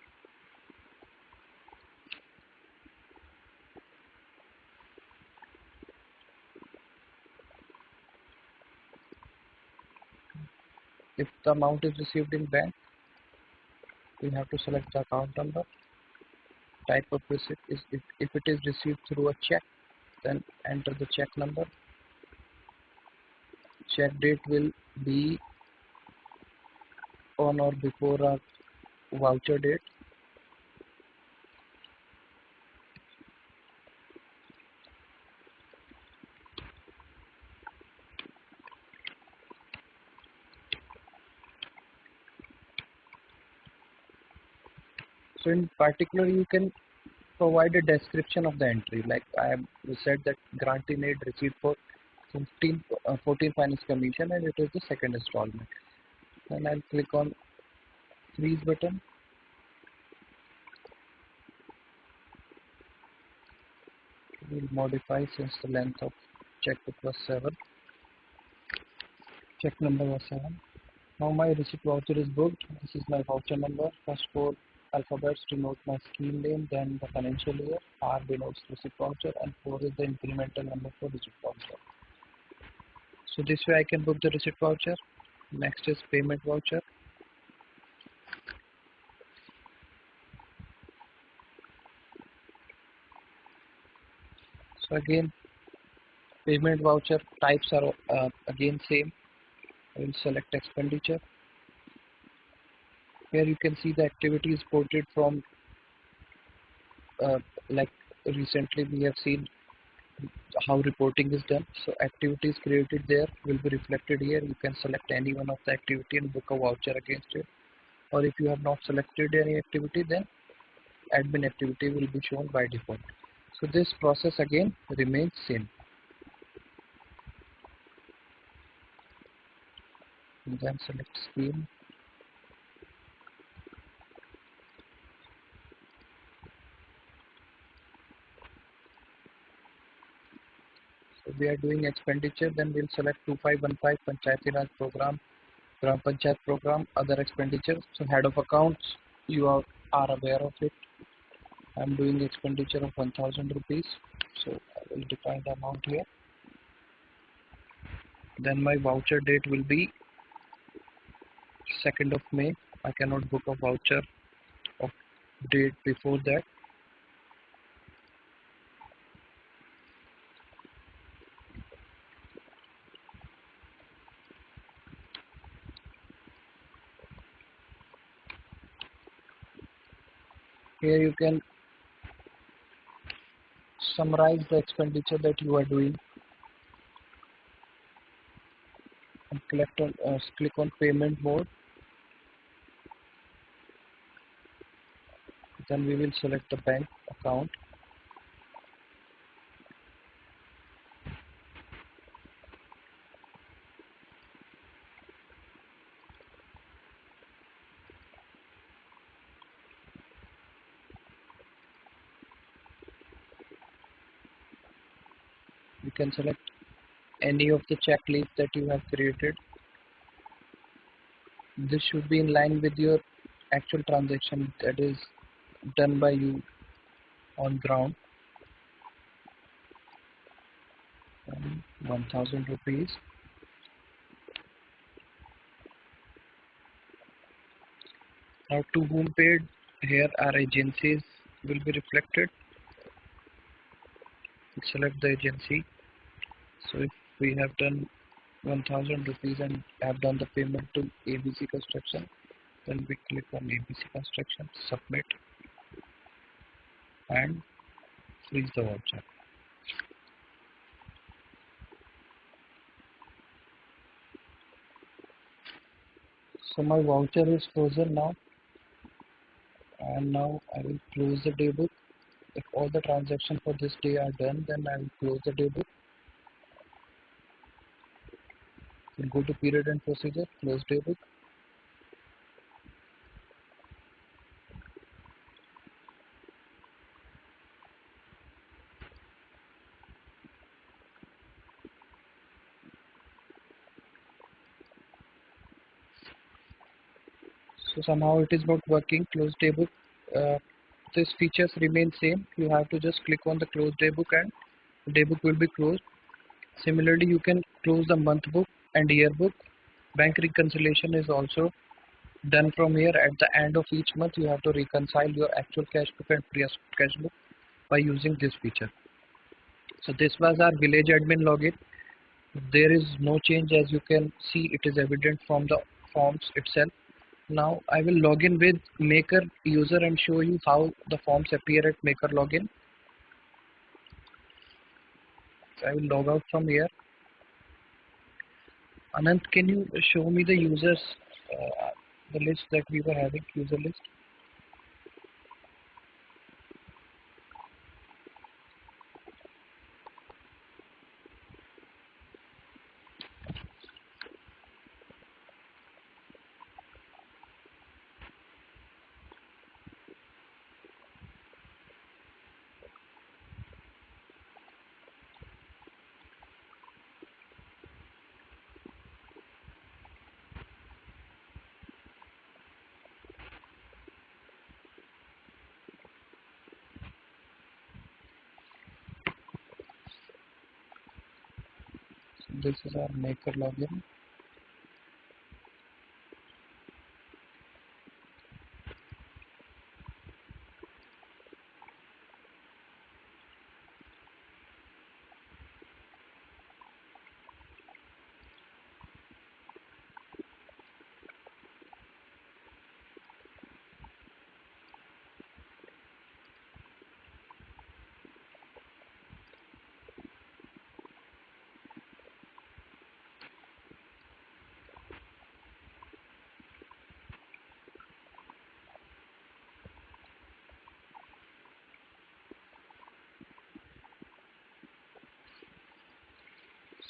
If the amount is received in bank, we have to select the account number. Type of receipt is, if it is received through a check, then enter the check number. Check date will be on or before our voucher date. So in particular, you can provide a description of the entry. Like I have said that grantee made receipt for 14 finance commission and it is the second installment. Then I'll click on freeze button. We'll modify since the length of check book was 7. Check number was 7. Now my receipt voucher is booked. This is my voucher number. First 4 alphabets denote my scheme name, then the financial year, R denotes receipt voucher, and 4 is the incremental number for receipt voucher. So this way I can book the receipt voucher. Next is payment voucher. So again, Payment voucher types are again same. I will select expenditure. Here you can see the activity is ported from uh, like recently we have seen how reporting is done. So activities created there will be reflected here. You can select any one of the activity and book a voucher against it. Or if you have not selected any activity, then admin activity will be shown by default. So this process again remains same. And then select scheme. So we are doing expenditure, then we'll select 2515 Panchayati Raj program, Gram Panchayat program, other expenditures. So head of accounts, you are aware of it. I'm doing expenditure of 1000 rupees. So I will define the amount here. Then my voucher date will be 2nd of May. I cannot book a voucher of date before that. Here you can summarize the expenditure that you are doing and click on payment mode. Then we will select the bank account. You can select any of the checklists that you have created. This should be in line with your actual transaction that is done by you on ground. 1000 rupees. Now to whom paid, here our agencies will be reflected. Select the agency. So if we have done 1000 rupees and have done the payment to ABC Construction, then we click on ABC Construction, submit, and freeze the voucher. So my voucher is frozen now, and now I will close the daybook. If all the transactions for this day are done, then I will close the daybook. We'll go to period and procedure, close daybook. So somehow it is not working. Close daybook. These features remain same. You have to just click on the close daybook and the daybook will be closed. Similarly, you can close the month book and year book. Bank reconciliation is also done from here. At the end of each month, you have to reconcile your actual cash book and previous cash book by using this feature. So this was our village admin login. There is no change, as you can see. It is evident from the forms itself. Now I will log in with maker user and show you how the forms appear at maker login. So I will log out from here. Anant, can you show me the users, the list that we were having, user list? So this is our maker login.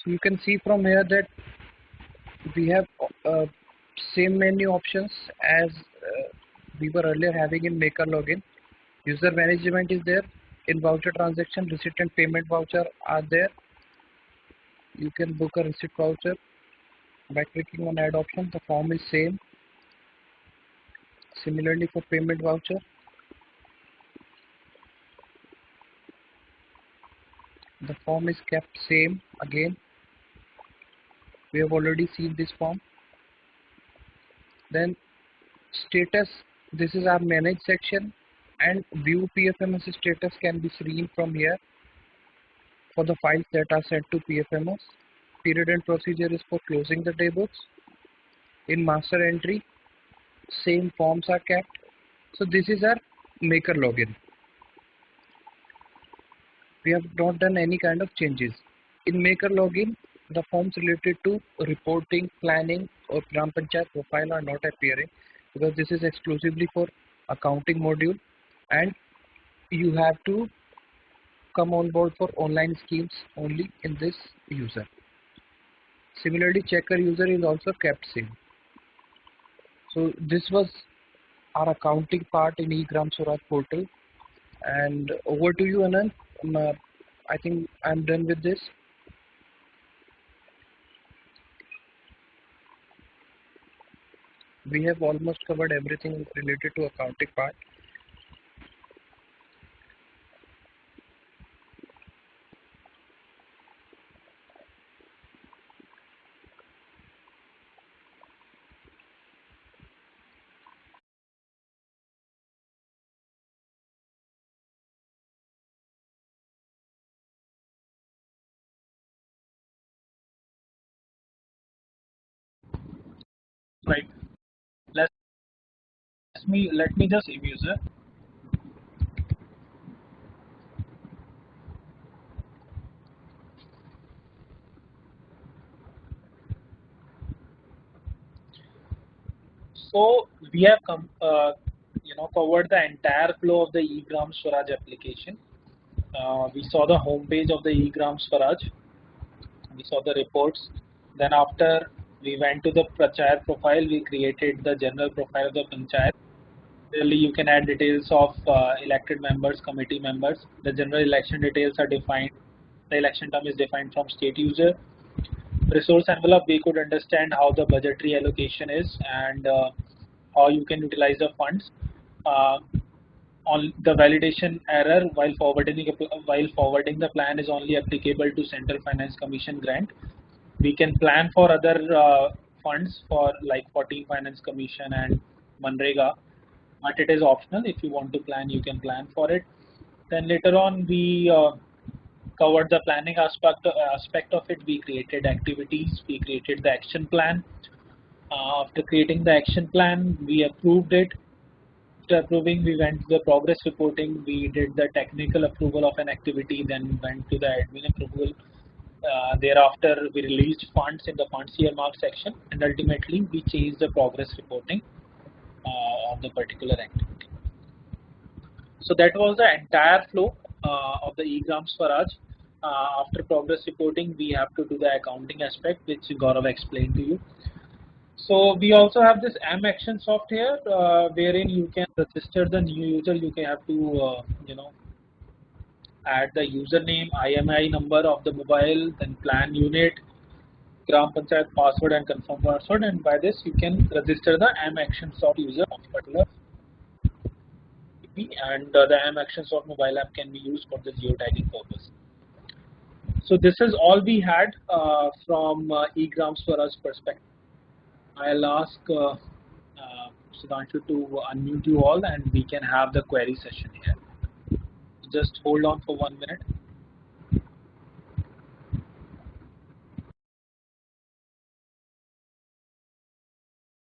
So you can see from here that we have same menu options as we were earlier having in Maker login. User management is there. In voucher transaction, receipt and payment voucher are there. You can book a receipt voucher by clicking on add option. The form is same. Similarly for payment voucher, the form is kept same again. We have already seen this form. Then status, this is our manage section, and view PFMS status can be seen from here for the files that are sent to PFMS. Period and procedure is for closing the tables. In master entry, same forms are kept. So this is our Maker login. We have not done any kind of changes. In Maker login, the forms related to reporting, planning or Gram Panchayat profile are not appearing because this is exclusively for accounting module, and you have to come on board for online schemes only in this user. Similarly, checker user is also kept same. So this was our accounting part in EgramSwaraj portal, and over to you, Anand. I think I'm done with this. We have almost covered everything related to accounting part. Right. Let let me just save user. So we have covered the entire flow of the EgramSwaraj application. We saw the home page of the EgramSwaraj. We saw the reports. Then after we went to the Panchayat profile, we created the general profile of the Panchayat. Really, you can add details of elected members, committee members. The general election details are defined. The election term is defined from state user. Resource envelope, we could understand how the budgetary allocation is and how you can utilize the funds. Uh, on the validation error while forwarding the plan is only applicable to Central Finance Commission grant. We can plan for other funds for like 14 Finance Commission and Manrega, but it is optional. If you want to plan, you can plan for it. Then later on, we covered the planning aspect of it. We created activities. We created the action plan. After creating the action plan, we approved it. After approving, we went to the progress reporting. We did the technical approval of an activity, then went to the admin approval. Thereafter, we released funds in the funds earmark section, and ultimately, we changed the progress reporting of the particular activity. So that was the entire flow of the EgramSwaraj. After progress reporting, we have to do the accounting aspect, which Gaurav explained to you. So we also have this M action software wherein you can register the new user. You can have to add the username, IMEI number of the mobile, then plan unit, Gram Panchayat password and confirm password, and by this you can register the M action soft user of particular IP, and the M action soft mobile app can be used for the geotagging purpose. So this is all we had from EgramSwaraj perspective. I'll ask Sudhanshu to unmute you all and we can have the query session here. Just hold on for 1 minute.